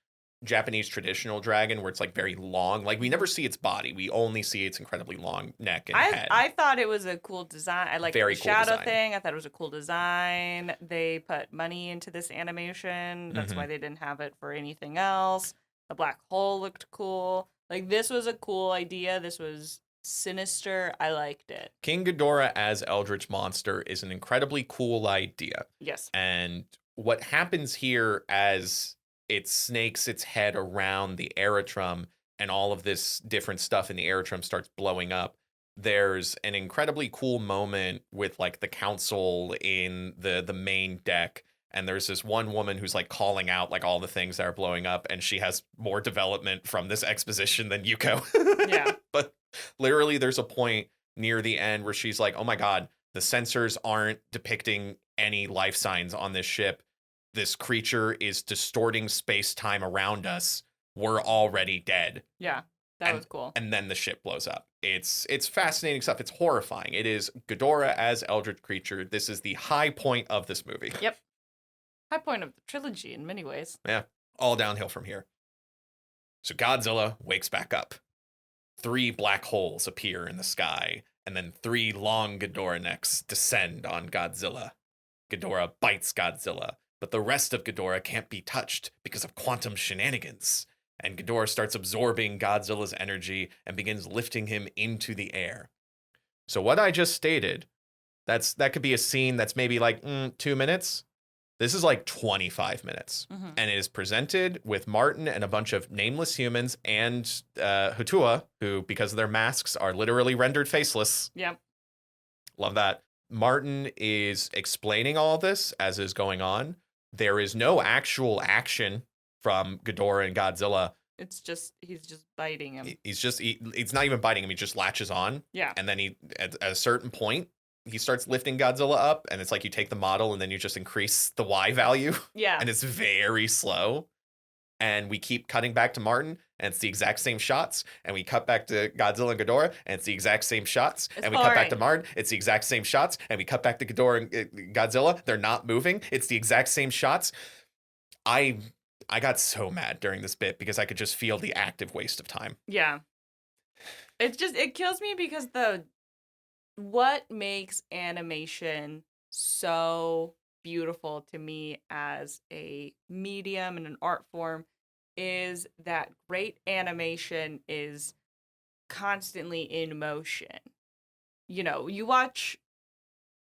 Japanese traditional dragon where it's like very long. Like we never see its body. We only see its incredibly long neck and head. I thought it was a cool design. I like the Very cool shadow design. thing. I thought it was a cool design. They put money into this animation. That's why they didn't have it for anything else. The black hole looked cool. Like this was a cool idea. This was sinister. I liked it. King Ghidorah as Eldritch Monster is an incredibly cool idea. Yes. And what happens here as it snakes its head around the Aerodrome and all of this different stuff in the Aerodrome starts blowing up, there's an incredibly cool moment with like the council in the main deck. And there's this one woman who's like calling out like all the things that are blowing up, and she has more development from this exposition than Yuko. Yeah. But literally there's a point near the end where she's like, oh my God, the sensors aren't depicting any life signs on this ship. This creature is distorting space-time around us. We're already dead. Yeah. That was cool. And then the ship blows up. It's fascinating stuff. It's horrifying. It is Ghidorah as Eldritch creature. This is the high point of this movie. Yep. High point of the trilogy in many ways. Yeah. All downhill from here. So Godzilla wakes back up. 3 black holes appear in the sky, and then 3 long Ghidorah necks descend on Godzilla. Ghidorah bites Godzilla, but the rest of Ghidorah can't be touched because of quantum shenanigans. And Ghidorah starts absorbing Godzilla's energy and begins lifting him into the air. So what I just stated, that could be a scene that's maybe like 2 minutes. This is like 25 minutes. And it is presented with Martin and a bunch of nameless humans and Hutua, who, because of their masks, are literally rendered faceless. Yep. Love that. Martin is explaining all this as is going on. There is no actual action from Ghidorah and Godzilla. It's just, he's just biting him. It's not even biting him. He just latches on. Yeah. And then at a certain point, he starts lifting Godzilla up, and it's like you take the model and then you just increase the Y value. Yeah. And it's very slow. And we keep cutting back to Martin, and it's the exact same shots. And we cut back to Godzilla and Ghidorah, and it's the exact same shots. And we cut back to Martin, it's the exact same shots. And we cut back to Ghidorah and Godzilla. They're not moving. It's the exact same shots. I got so mad during this bit because I could just feel the active waste of time. Yeah. It kills me because what makes animation so beautiful to me as a medium and an art form is that great animation is constantly in motion. You know, you watch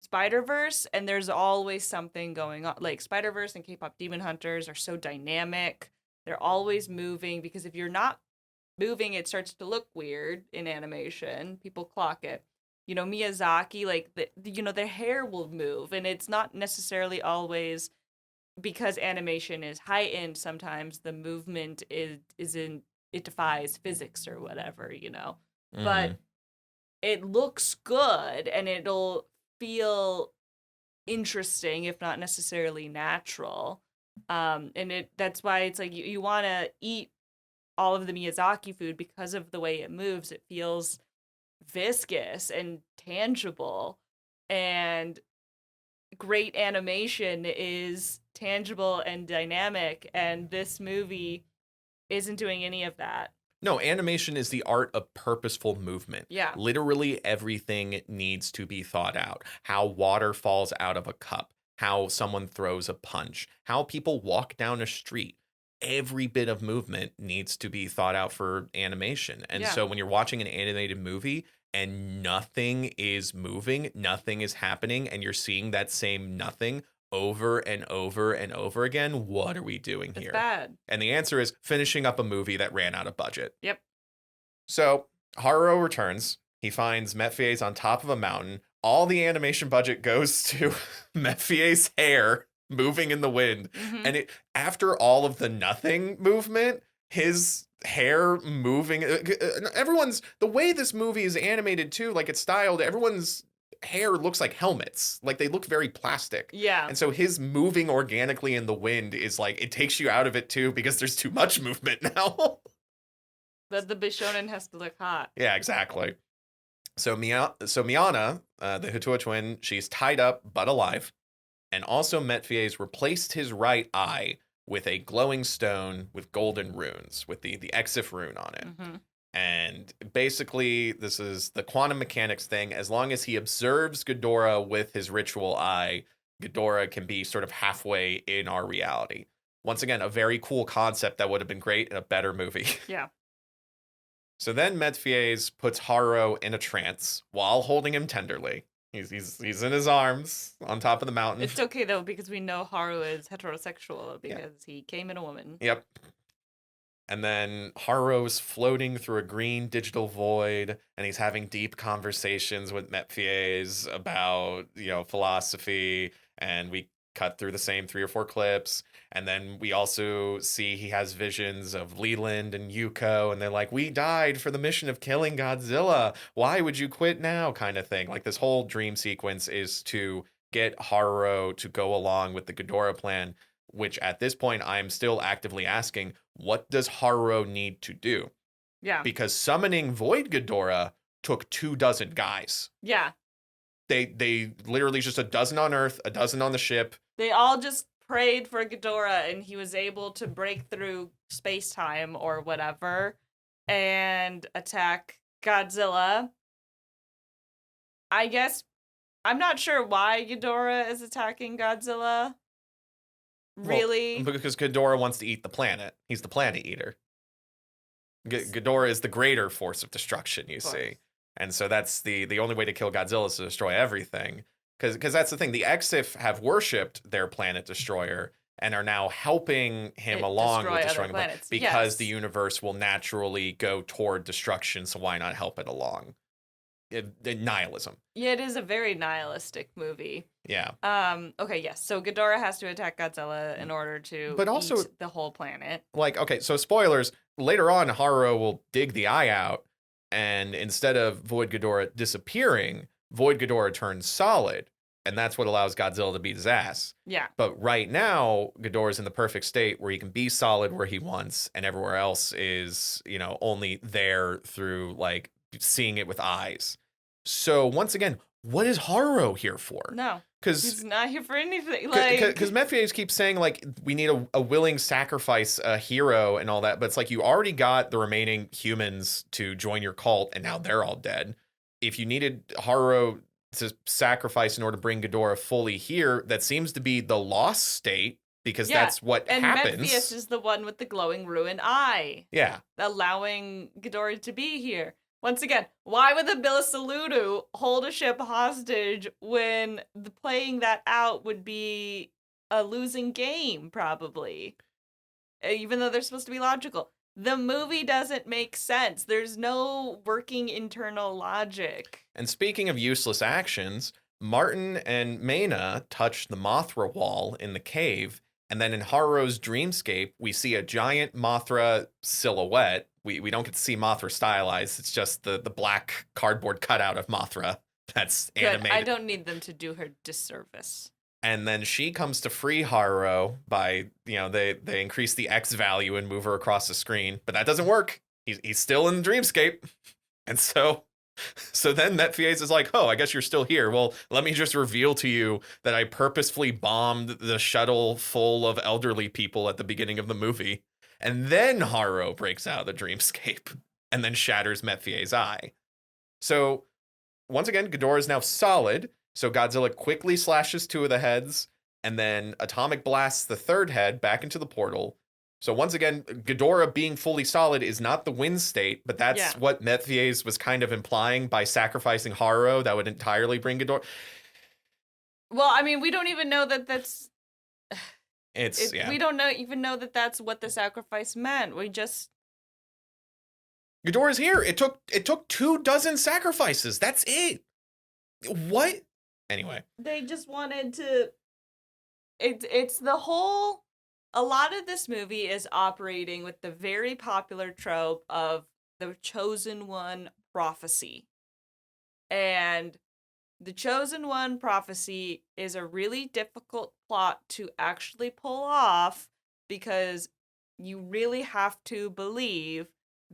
Spider-Verse and there's always something going on. Like Spider-Verse and K-pop Demon Hunters are so dynamic. They're always moving, because if you're not moving, it starts to look weird in animation. People clock it. You know, Miyazaki, like, their hair will move, and it's not necessarily always because animation is heightened. Sometimes the movement it defies physics or whatever, you know. But it looks good, and it'll feel interesting, if not necessarily natural. And that's why it's like you want to eat all of the Miyazaki food because of the way it moves. It feels viscous and tangible, and great animation is tangible and dynamic, and this movie isn't doing any of that. No, animation is the art of purposeful movement. Yeah. Literally everything needs to be thought out. How water falls out of a cup, how someone throws a punch, how people walk down a street. Every bit of movement needs to be thought out for animation. And so when you're watching an animated movie and nothing is moving, nothing is happening, and you're seeing that same nothing over and over and over again, what are we doing It's here? bad. And the answer is finishing up a movie that ran out of budget. Yep. So Haruo returns. He finds Metfies on top of a mountain. All the animation budget goes to Metfie's hair moving in the wind. Mhm. And after all of the nothing movement, his hair moving. The way this movie is animated too, like it's styled, everyone's hair looks like helmets. Like they look very plastic. Yeah. And so his moving organically in the wind is like, it takes you out of it too because there's too much movement now. But the Bishonen has to look hot. Yeah, exactly. So Miyana, the Hutua twin, she's tied up but alive. And also Metfies replaced his right eye with a glowing stone with golden runes, with the Exif rune on it. Mhm. And basically, this is the quantum mechanics thing. As long as he observes Ghidorah with his ritual eye, Ghidorah can be sort of halfway in our reality. Once again, a very cool concept that would have been great in a better movie. Yeah. So then Metfies puts Haruo in a trance while holding him tenderly. He's in his arms on top of the mountain. It's okay though because we know Haru is heterosexual because he came in a woman. Yep. And then Haruo's floating through a green digital void, and he's having deep conversations with Metfies about, philosophy, and we cut through the same 3 or 4 clips. And then we also see he has visions of Leland and Yuko, and they're like, we died for the mission of killing Godzilla. Why would you quit now? Kind of thing. Like this whole dream sequence is to get Haruo to go along with the Ghidorah plan, which at this point I'm still actively asking, what does Haruo need to do? Yeah. Because summoning Void Ghidorah took 24 guys. Yeah. They literally just a dozen on Earth, a dozen on the ship. They all just prayed for Ghidorah and he was able to break through space-time or whatever and attack Godzilla. I guess I'm not sure why Ghidorah is attacking Godzilla. Really? Well, because Ghidorah wants to eat the planet. He's the planet eater. Ghidorah is the greater force of destruction, you see. And so that's the only way to kill Godzilla is to destroy everything. Because that's the thing. The Exif have worshipped their planet destroyer and are now helping him along with destroying the planet because the universe will naturally go toward destruction. So why not help it along? Nihilism. Yeah, it is a very nihilistic movie. Yeah. Okay, yes. So Ghidorah has to attack Godzilla in order to eat the whole planet. Like, okay, so spoilers. Later on, Haruo will dig the eye out, and instead of Void Ghidorah disappearing, Void Ghidorah turns solid, and that's what allows Godzilla to beat his ass. Yeah. But right now, Ghidorah's in the perfect state where he can be solid where he wants, and everywhere else is, only there through, like, seeing it with eyes. So, once again, what is Haruo here for? No. He's not here for anything. Because Metfies keeps saying, like, we need a willing sacrifice, a hero and all that. But it's like you already got the remaining humans to join your cult, and now they're all dead. If you needed Haruo to sacrifice in order to bring Ghidorah fully here, that seems to be the lost state, because that's what happens. And Metfies is the one with the glowing ruined eye. Yeah. Allowing Ghidorah to be here. Once again, why would the Bilisaludu hold a ship hostage when playing that out would be a losing game, probably? Even though they're supposed to be logical. The movie doesn't make sense. There's no working internal logic. And speaking of useless actions, Martin and Mena touch the Mothra wall in the cave, and then in Haruo's dreamscape, we see a giant Mothra silhouette. We don't get to see Mothra stylized. It's just the black cardboard cutout of Mothra that's animated. I don't need them to do her disservice. And then she comes to free Haruo by, they increase the X value and move her across the screen. But that doesn't work. He's still in the dreamscape. And so then Metfies is like, oh, I guess you're still here. Well, let me just reveal to you that I purposefully bombed the shuttle full of elderly people at the beginning of the movie. And then Haruo breaks out of the dreamscape and then shatters Metfies' eye. So once again, Ghidorah is now solid. So Godzilla quickly slashes 2 of the heads and then atomic blasts the 3rd head back into the portal. So once again, Ghidorah being fully solid is not the win state, but that's Yeah. what Mephies was kind of implying by sacrificing Haro. That would entirely bring Ghidorah. Well, I mean, we don't even know that that's It's yeah. we don't even know that that's what the sacrifice meant. We just Ghidorah's here. It took 24 sacrifices. That's it. What? Anyway, they just wanted to it's the whole a lot of this movie is operating with the very popular trope of the chosen one prophecy. And the chosen one prophecy is a really difficult plot to actually pull off because you really have to believe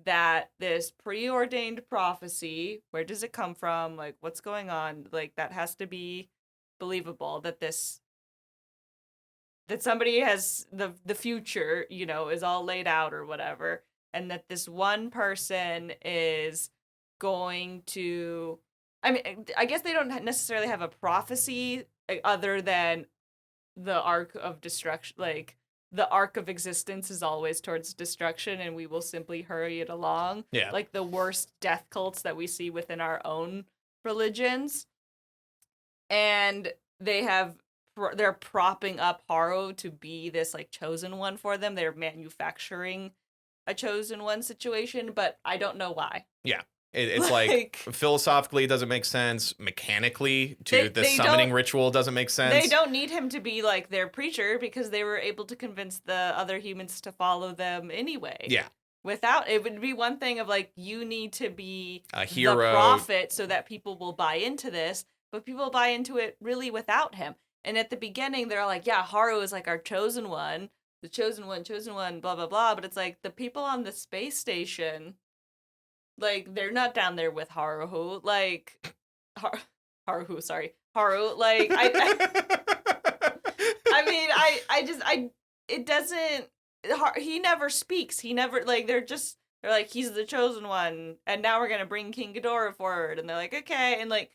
that this preordained prophecy, where does it come from? Like, what's going on? Like, that has to be believable that somebody has the future, is all laid out or whatever, and that this one person is going to I mean, I guess they don't necessarily have a prophecy other than the arc of destruction. Like, the arc of existence is always towards destruction, and we will simply hurry it along. yeah. Like the worst death cults that we see within our own religions. And they're propping up Haro to be this like chosen one for them. They're manufacturing a chosen one situation, but I don't know why. Yeah. It's like philosophically it doesn't make sense. Mechanically, the summoning ritual doesn't make sense. They don't need him to be like their preacher because they were able to convince the other humans to follow them anyway. Yeah. Without it would be one thing of like, you need to be a hero, the prophet, so that people will buy into this, but people buy into it really without him. And at the beginning, they're like, yeah, Haro is like our chosen one, the chosen one, blah, blah, blah. But it's like the people on the space station, like, they're not down there with Haru. Like, Haru, sorry. Haru, like, it doesn't, he never speaks. He never, like, they're like, he's the chosen one, and now we're gonna bring King Ghidorah forward. And they're like, okay. And, like,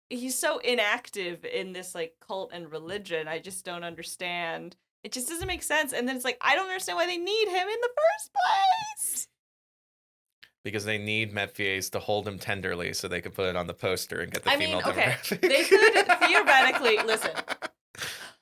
he's so inactive in this, like, cult and religion. I just don't understand. It just doesn't make sense. And then it's like, I don't understand why they need him in the first place. Because they need Mephies to hold him tenderly so they could put it on the poster and get the female demographic. They could theoretically listen.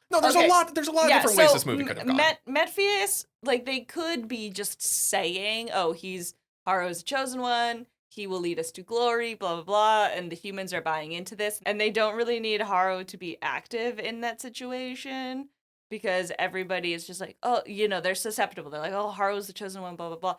No, there's a lot of different ways this movie could have gone. Mephies, like, they could be just saying, oh, he's Haro's chosen one, he will lead us to glory, blah, blah, blah, and the humans are buying into this. And they don't really need Haro to be active in that situation because everybody is just like, oh, they're susceptible. They're like, oh, Haro's the chosen one, blah, blah, blah.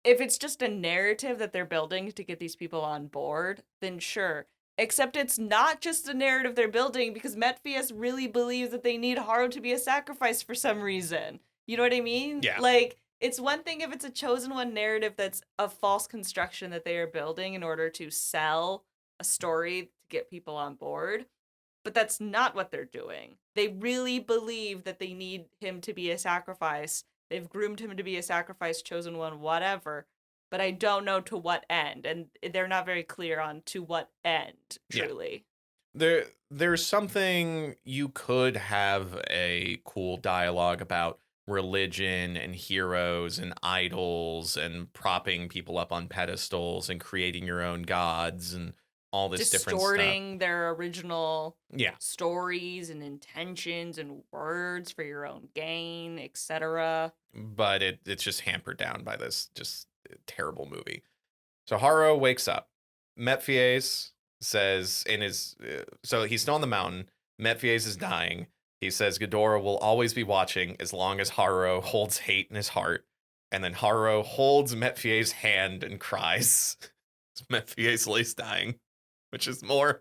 If it's just a narrative that they're building to get these people on board, then sure. Except it's not just a narrative they're building because Mephies really believes that they need Haro to be a sacrifice for some reason. You know what I mean? Yeah. Like, it's one thing if it's a chosen one narrative that's a false construction that they are building in order to sell a story to get people on board. But that's not what they're doing. They really believe that they need him to be a sacrifice. They've groomed him to be a sacrifice, chosen one, whatever. But I don't know to what end. And they're not very clear on to what end, truly. Yeah. There's something you could have a cool dialogue about religion and heroes and idols and propping people up on pedestals and creating your own gods and all this different stuff. Distorting their original stories and intentions and words for your own gain, etc. But it's just hampered down by this just terrible movie. So Haro wakes up. Mephies says so he's still on the mountain. Mephies is dying. He says Ghidorah will always be watching as long as Haro holds hate in his heart. And then Haro holds Mephies' hand and cries. Mephies lays dying. Which is more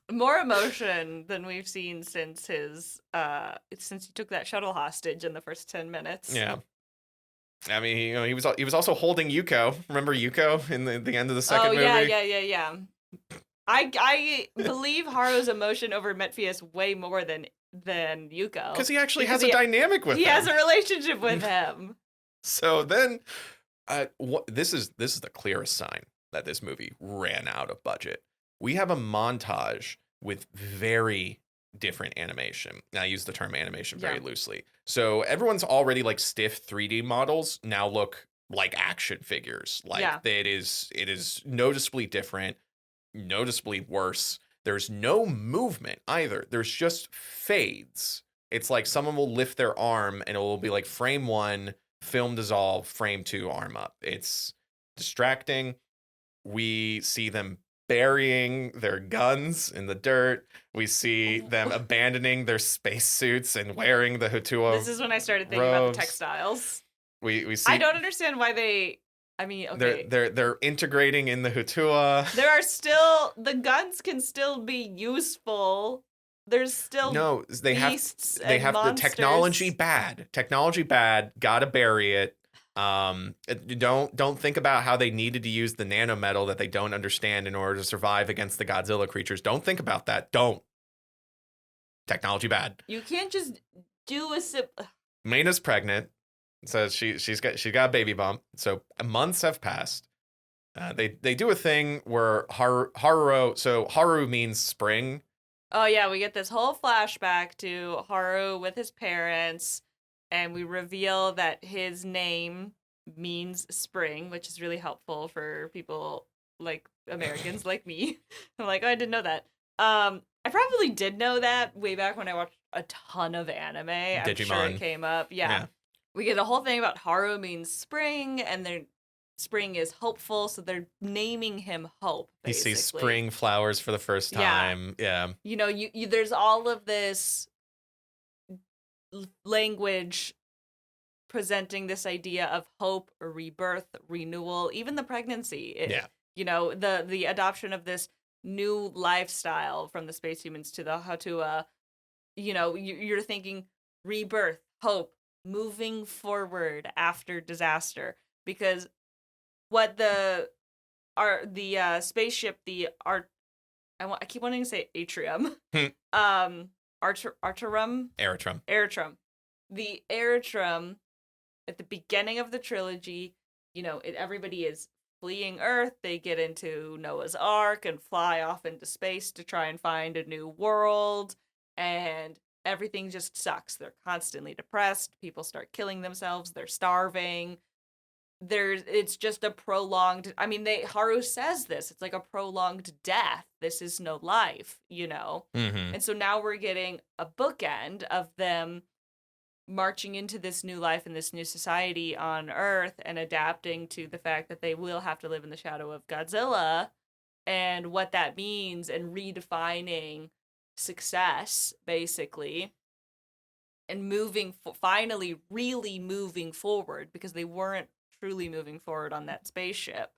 emotion than we've seen since since he took that shuttle hostage in the first 10 minutes. Yeah. I mean, he was also holding Yuko. Remember Yuko in the end of the second movie? Yeah. I believe Haro's emotion over Mephies way more than Yuko. Because he actually has a dynamic with him. He has a relationship with him. So then, this is the clearest sign that this movie ran out of budget. We have a montage with very, different animation. And I use the term animation very Yeah. loosely. So everyone's already like stiff 3D models now look like action figures. Like Yeah. it is noticeably different, noticeably worse. There's no movement either. There's just fades. It's like someone will lift their arm and it will be like frame 1, film dissolve, frame 2, arm up. It's distracting. We see them burying their guns in the dirt. We see them abandoning their spacesuits and wearing the Hutua This is when I started thinking about the robes. textiles. We see I don't understand why they. I mean, okay. they're integrating in the Hutua. There are still the guns can still be useful. There's still No, they have beasts they and have the monsters. technology bad. Gotta bury it. Don't think about how they needed to use the nanometal that they don't understand in order to survive against the Godzilla creatures. Don't think about that. Don't. Technology bad. You can't just do a sip. Mina's pregnant, so she's got a baby bump. So months have passed. They do a thing where Haru. So Haru means spring. Oh yeah, we get this whole flashback to Haru with his parents, and we reveal that his name means spring, which is really helpful for people like Americans like me. I'm like, oh, I didn't know that. I probably did know that way back when I watched a ton of anime. I'm sure Digimon. it came up. Yeah. We get a whole thing about Haru means spring, and their spring is hopeful, so they're naming him Hope. Basically. He sees spring flowers for the first time. Yeah. You know, you there's all of this language presenting this idea of hope or rebirth, renewal, even the pregnancy. You know, the adoption of this new lifestyle from the space humans to the Hatua. You know, you're thinking rebirth, hope, moving forward after disaster, because what the spaceship, I keep wanting to say atrium. Arterum. Aeritrum. The Aeritrum at the beginning of the trilogy, you know, everybody is fleeing Earth. They get into Noah's Ark and fly off into space to try and find a new world, and everything just sucks. They're constantly depressed. People start killing themselves. They're starving. It's just a prolonged, I mean, Haru says this, it's like a prolonged death. This is no life, you know. Mm-hmm. And so now we're getting a bookend of them marching into this new life and this new society on Earth and adapting to the fact that they will have to live in the shadow of Godzilla and what that means, and redefining success basically, and finally really moving forward, because they weren't truly moving forward on that spaceship.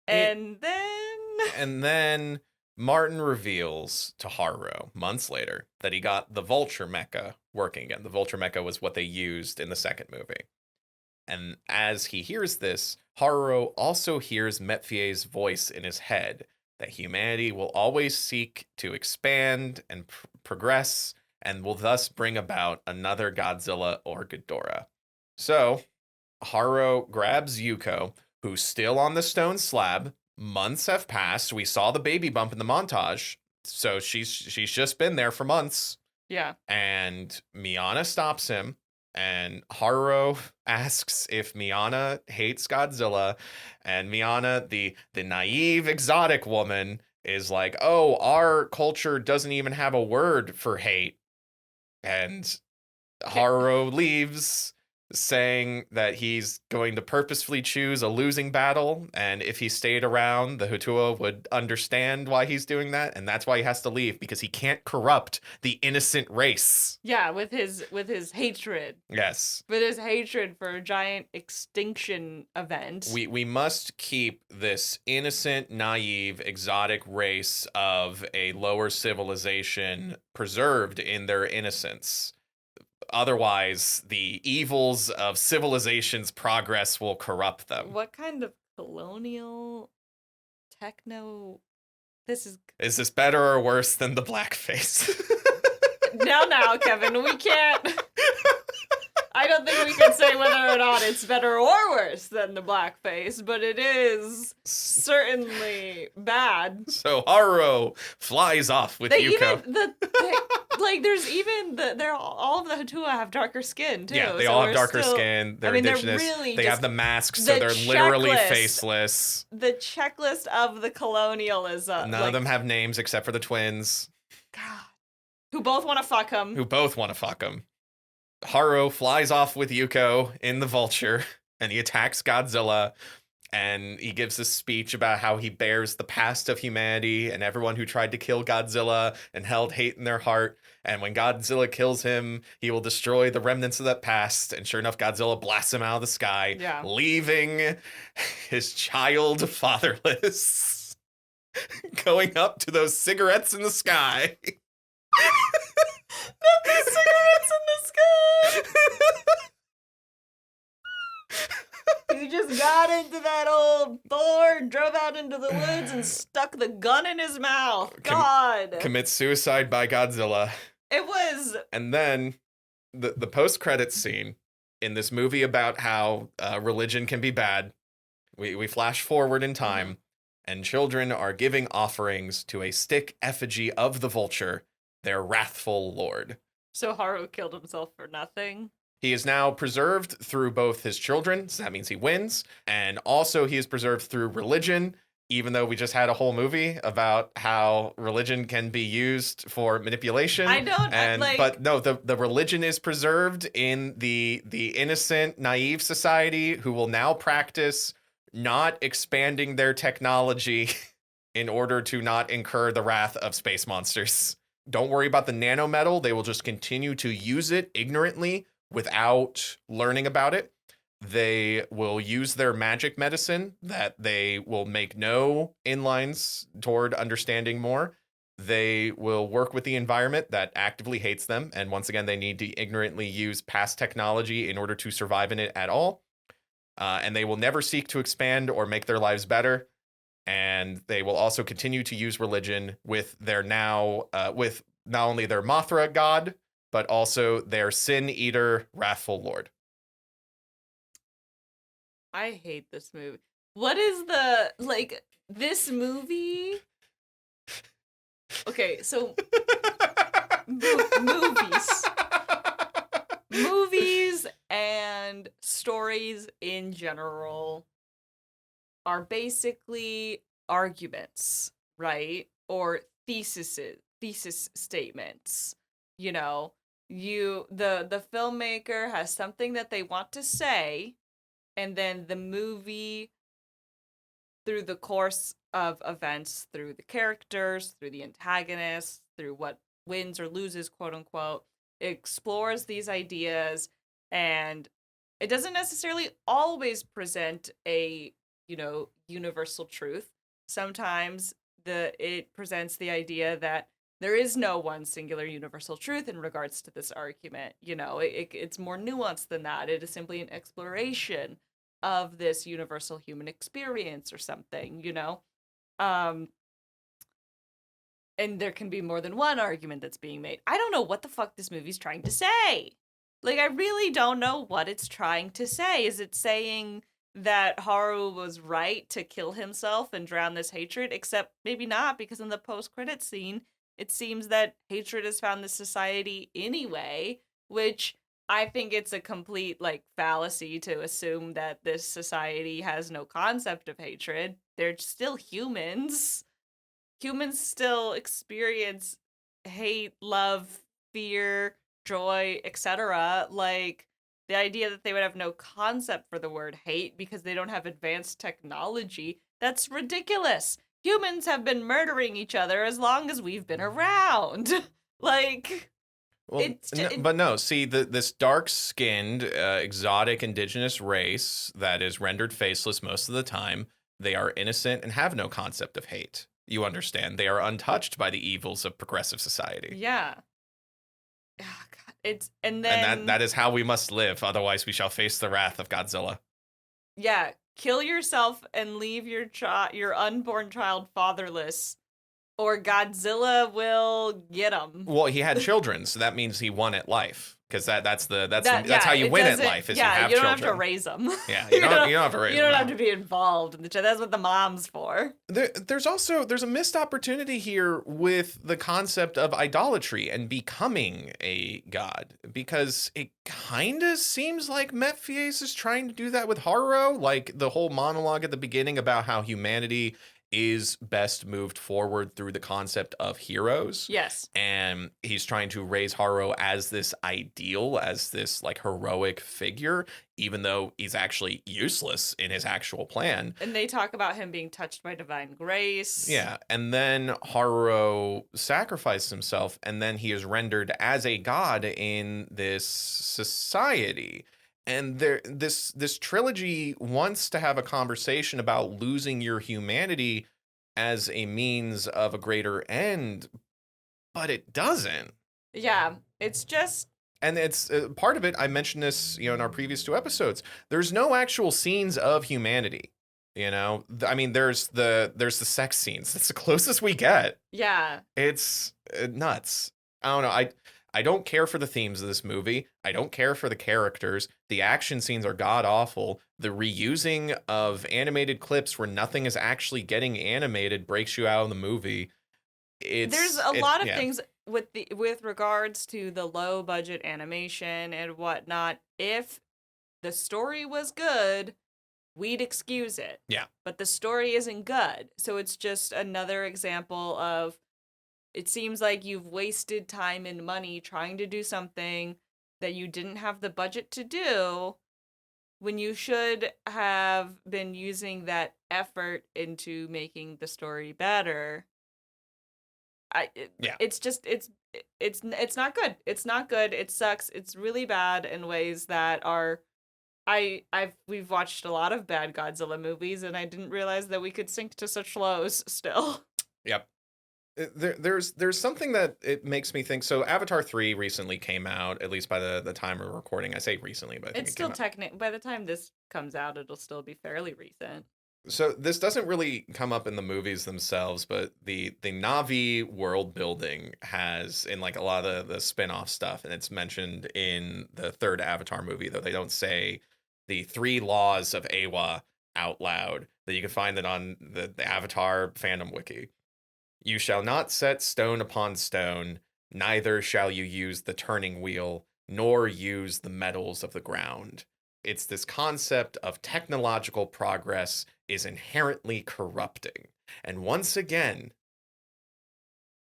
And then Martin reveals to Haru months later that he got the Vulture mecha working again. The Vulture mecha was what they used in the second movie. And as he hears this, Haru also hears Metfie's voice in his head, that humanity will always seek to expand and progress, and will thus bring about another Godzilla or Ghidorah. So Haru grabs Yuko, who's still on the stone slab. Months have passed. We saw the baby bump in the montage, so she's just been there for months. Yeah. And Miana stops him, and Haru asks if Miana hates Godzilla, and Miana, the naive exotic woman, is like, "Oh, our culture doesn't even have a word for hate." And Haru leaves, saying that he's going to purposefully choose a losing battle, and if he stayed around, the Hutua would understand why he's doing that, and that's why he has to leave, because he can't corrupt the innocent race. Yeah, with his hatred. Yes. With his hatred for a giant extinction event. We must keep this innocent, naive, exotic race of a lower civilization preserved in their innocence. Otherwise, the evils of civilization's progress will corrupt them. What kind of colonial techno? Is this better or worse than the blackface? Now, Kevin, we can't. I don't think we can say whether or not it's better or worse than the blackface, but it is certainly bad. So Haru flies off with They Yuko. even like there's even they're all of the Hatua have darker skin too. Yeah, they so all have we're darker still- skin. They're I mean, they're indigenous. really They just have the masks, so the they're literally checklist. faceless. The checklist of the colonialism. None of them have names except for the twins, God, who both want to fuck him. who both want to fuck him. Haru flies off with Yuko in the Vulture, and he attacks Godzilla. And he gives this speech about how he bears the past of humanity and everyone who tried to kill Godzilla and held hate in their heart. And when Godzilla kills him, he will destroy the remnants of that past. And sure enough, Godzilla blasts him out of the sky, leaving his child fatherless, going up to those cigarettes in the sky. Not the cigarettes in the sky! He just got into that old Thor, drove out into the woods, and stuck the gun in his mouth. God. Commits suicide by Godzilla. It was. And then the post-credits scene in this movie about how religion can be bad. We flash forward in time, and children are giving offerings to a stick effigy of the Vulture, their wrathful lord. So Haru killed himself for nothing? He is now preserved through both his children, so that means he wins, and also he is preserved through religion, even though we just had a whole movie about how religion can be used for manipulation. But no, the religion is preserved in the innocent, naive society who will now practice not expanding their technology in order to not incur the wrath of space monsters. Don't worry about the nanometal. They will just continue to use it ignorantly without learning about it. They will use their magic medicine that they will make no inlines toward understanding more. They will work with the environment that actively hates them. And once again, they need to ignorantly use past technology in order to survive in it at all. And they will never seek to expand or make their lives better. And they will also continue to use religion with their with not only their Mothra god, but also their sin eater, wrathful lord. I hate this movie. What is this movie? Okay, so movies. Movies and stories in general are basically arguments, right? Or thesis statements. You know, the filmmaker has something that they want to say, and then the movie, through the course of events, through the characters, through the antagonists, through what wins or loses, quote unquote, explores these ideas, and it doesn't necessarily always present a, universal truth. Sometimes it presents the idea that there is no one singular universal truth in regards to this argument. It's more nuanced than that. It is simply an exploration of this universal human experience or something, and there can be more than one argument that's being made. I don't know what the fuck this movie's trying to say. Like, I really don't know what it's trying to say. Is it saying that Haru was right to kill himself and drown this hatred? Except maybe not, because in the post-credit scene, it seems that hatred has found this society anyway, which I think it's a complete, fallacy to assume that this society has no concept of hatred. They're still humans. Humans still experience hate, love, fear, joy, etc. The idea that they would have no concept for the word hate because they don't have advanced technology, that's ridiculous. Humans have been murdering each other as long as we've been around. See, this dark-skinned, exotic indigenous race that is rendered faceless most of the time, they are innocent and have no concept of hate. You understand? They are untouched by the evils of progressive society. Yeah. Oh, God. And that is how we must live, otherwise we shall face the wrath of Godzilla. Yeah, kill yourself and leave your unborn child fatherless or Godzilla will get him. Well, he had children, so that means he won at life. Because that's Yeah, how you it win at doesn't- life is yeah, you have you don't children. have to raise them. Yeah, you don't have to raise You don't them. have to be involved in the child. That's what the mom's for. There's a missed opportunity here with the concept of idolatry and becoming a god, because it kind of seems like Mephies is trying to do that with Haruo, like the whole monologue at the beginning about how humanity is best moved forward through the concept of heroes. Yes. And he's trying to raise Haruo as this ideal, as this like heroic figure, even though he's actually useless in his actual plan. And they talk about him being touched by divine grace. Yeah, and then Haruo sacrificed himself, and then he is rendered as a god in this society. And this trilogy wants to have a conversation about losing your humanity as a means of a greater end, but it doesn't. Yeah, it's just And it's part of it. I mentioned this, in our previous 2 episodes. There's no actual scenes of humanity. I mean, there's the sex scenes. That's the closest we get. yeah. It's nuts. I don't know. I don't care for the themes of this movie. I don't care for the characters. The action scenes are god awful. The reusing of animated clips where nothing is actually getting animated breaks you out of the movie. There's a lot of yeah. things with regards to the low budget animation and whatnot. If the story was good, we'd excuse it. Yeah. But the story isn't good. So it's just another example of it seems like you've wasted time and money trying to do something that you didn't have the budget to do when you should have been using that effort into making the story better. Yeah. It's just it's not good. It's not good. It sucks. It's really bad in ways that are we've watched a lot of bad Godzilla movies, and I didn't realize that we could sink to such lows still. Yep. There's something that it makes me think. So Avatar 3 recently came out, at least by the time we're recording. I say recently, but I think It's it still came out. technical. By the time this comes out, it'll still be fairly recent. So this doesn't really come up in the movies themselves, but the Na'vi world building has in like a lot of the spin-off stuff, and it's mentioned in the 3rd Avatar movie, though they don't say the 3 laws of Awa out loud. That you can find it on the Avatar fandom wiki. You shall not set stone upon stone, neither shall you use the turning wheel, nor use the metals of the ground. It's this concept of technological progress is inherently corrupting. And once again,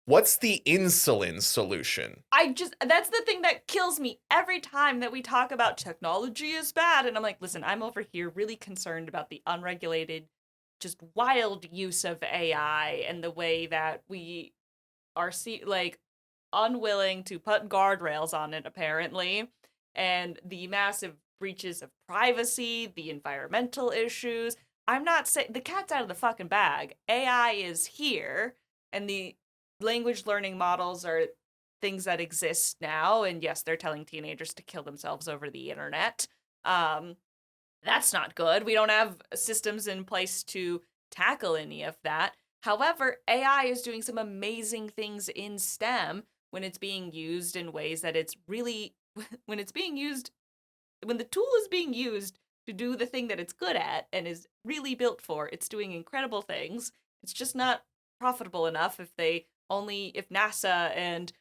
what's the insulin solution? That's the thing that kills me every time that we talk about technology is bad. And I'm like, listen, I'm over here really concerned about the unregulated, just wild use of AI and the way that we are unwilling to put guardrails on it, apparently, and the massive breaches of privacy, the environmental issues. I'm not saying the cat's out of the fucking bag. AI is here, and the language learning models are things that exist now. And yes, they're telling teenagers to kill themselves over the internet. That's not good. We don't have systems in place to tackle any of that. However, AI is doing some amazing things in STEM when it's being used in ways that it's really, when the tool is being used to do the thing that it's good at and is really built for, it's doing incredible things. It's just not profitable enough if NASA and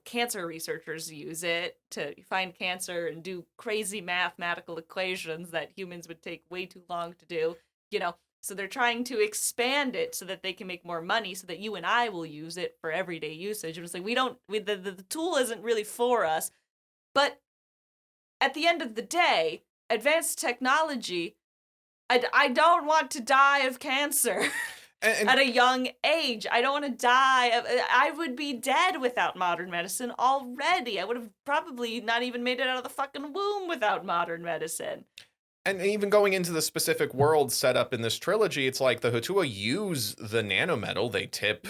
cancer researchers use it to find cancer and do crazy mathematical equations that humans would take way too long to do, So they're trying to expand it so that they can make more money so that you and I will use it for everyday usage. And it's like, the tool isn't really for us. But at the end of the day, advanced technology, I don't want to die of cancer. At a young age. I don't want to die. I would be dead without modern medicine already. I would have probably not even made it out of the fucking womb without modern medicine. And even going into the specific world set up in this trilogy, it's like the Hotua use the nanometal. They tip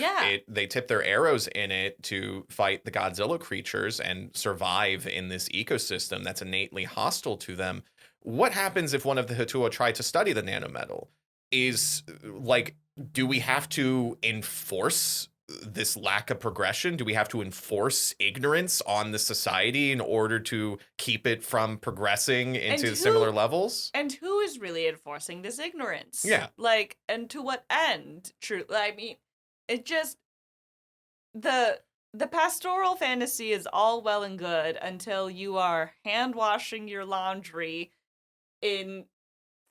They tip their arrows in it to fight the Godzilla creatures and survive in this ecosystem that's innately hostile to them. What happens if one of the Hotua tried to study the nanometal? Is like do we have to enforce this lack of progression? Do we have to enforce ignorance on the society in order to keep it from progressing into similar levels? And who is really enforcing this ignorance? Yeah. Like, and to what end? True. I mean, it just the pastoral fantasy is all well and good until you are hand washing your laundry in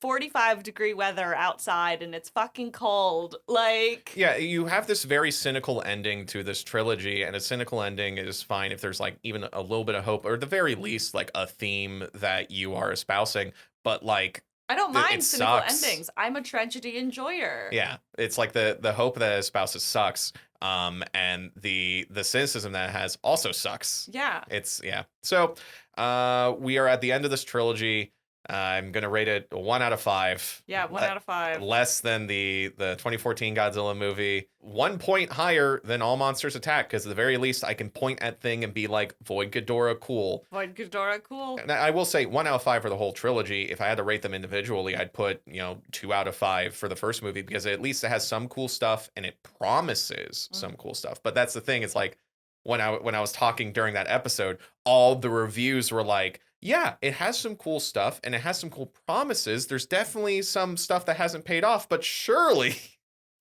45-degree weather outside and it's fucking cold. Like, Yeah, you have this very cynical ending to this trilogy, and a cynical ending is fine if there's like even a little bit of hope, or at the very least, like a theme that you are espousing. But like, I don't mind it cynical sucks. endings. I'm a tragedy enjoyer. Yeah, it's like the hope that it espouses sucks, and the cynicism that it has also sucks. Yeah. It's yeah. So, we are at the end of this trilogy. I'm gonna rate it a 1 out of 5. Yeah, 1 out of 5. Less than the 2014 Godzilla movie. 1 point higher than All Monsters Attack, because at the very least I can point at thing and be like, Void Ghidorah, cool. Void Ghidorah, cool. And I will say 1 out of 5 for the whole trilogy. If I had to rate them individually, I'd put 2 out of 5 for the first movie, because at least it has some cool stuff and it promises some cool stuff. But that's the thing. It's like when I was talking during that episode, all the reviews were like, yeah, it has some cool stuff and it has some cool promises. There's definitely some stuff that hasn't paid off, but surely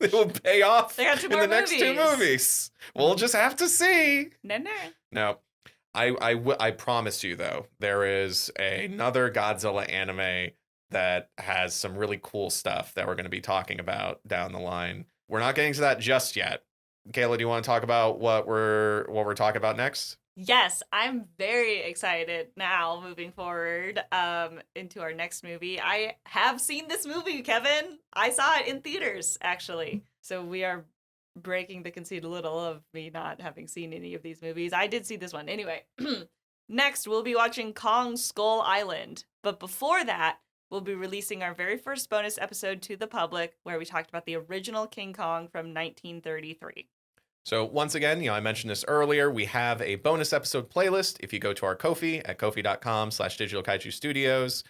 it will pay off They got 2 in more the next 2 movies. We'll just have to see. No. I promise you, though, there is another Godzilla anime that has some really cool stuff that we're going to be talking about down the line. We're not getting to that just yet. Kayla, do you want to talk about what we're talking about next? Yes, I'm very excited now moving forward into our next movie. I have seen this movie, Kevin. I saw it in theaters, actually. So we are breaking the conceit a little of me not having seen any of these movies. I did see this one. Anyway, next we'll be watching Kong Skull Island. But before that, we'll be releasing our very first bonus episode to the public where we talked about the original King Kong from 1933. So once again, I mentioned this earlier, we have a bonus episode playlist. If you go to our Ko-fi at ko-fi.com/Digital Kaiju Studios,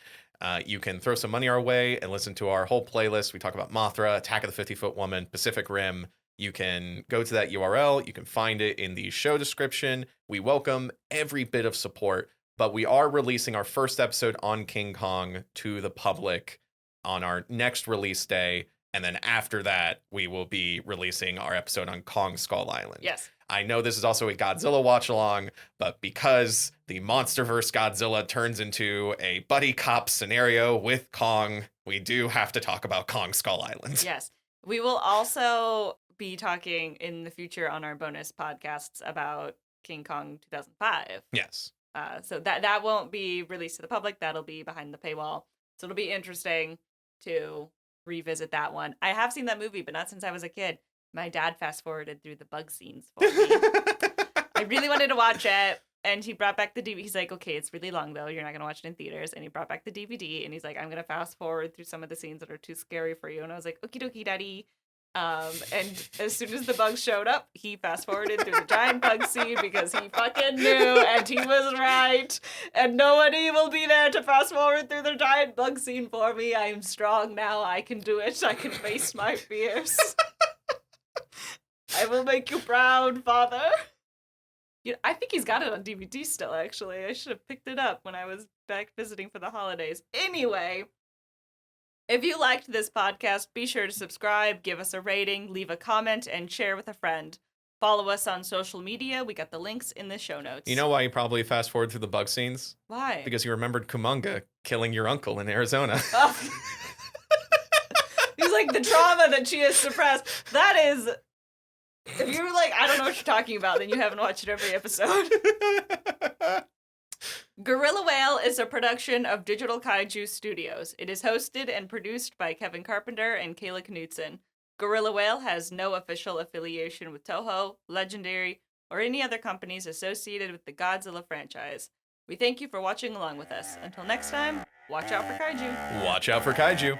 you can throw some money our way and listen to our whole playlist. We talk about Mothra, Attack of the 50-Foot Woman, Pacific Rim. You can go to that URL. You can find it in the show description. We welcome every bit of support, but we are releasing our first episode on King Kong to the public on our next release day. And then after that, we will be releasing our episode on Kong Skull Island. Yes. I know this is also a Godzilla watch-along, but because the MonsterVerse Godzilla turns into a buddy cop scenario with Kong, we do have to talk about Kong Skull Island. Yes. We will also be talking in the future on our bonus podcasts about King Kong 2005. Yes. So that won't be released to the public. That'll be behind the paywall. So it'll be interesting to revisit that one. I have seen that movie, but not since I was a kid. My dad fast forwarded through the bug scenes for me. I really wanted to watch it, and he brought back the DVD. He's like, okay, it's really long though. You're not gonna watch it in theaters. And he brought back the DVD, and he's like, I'm gonna fast forward through some of the scenes that are too scary for you. And I was like, okie dokie, daddy. And as soon as the bugs showed up, he fast forwarded through the giant bug scene because he fucking knew, and he was right. And nobody will be there to fast forward through the giant bug scene for me. I am strong now. I can do it. I can face my fears. I will make you proud, father. I think he's got it on DVD still, actually. I should have picked it up when I was back visiting for the holidays. Anyway, if you liked this podcast, be sure to subscribe, give us a rating, leave a comment, and share with a friend. Follow us on social media. We got the links in the show notes. You know why you probably fast forward through the bug scenes? Why? Because you remembered Kumonga killing your uncle in Arizona. Oh. He's like, the trauma that she has suppressed. That is... If you're like, I don't know what you're talking about, then you haven't watched every episode. Gorilla Whale is a production of Digital Kaiju Studios. It is hosted and produced by Kevin Carpenter and Kayla Knutson. Gorilla Whale has no official affiliation with Toho, Legendary, or any other companies associated with the Godzilla franchise. We thank you for watching along with us. Until next time, watch out for kaiju. Watch out for kaiju.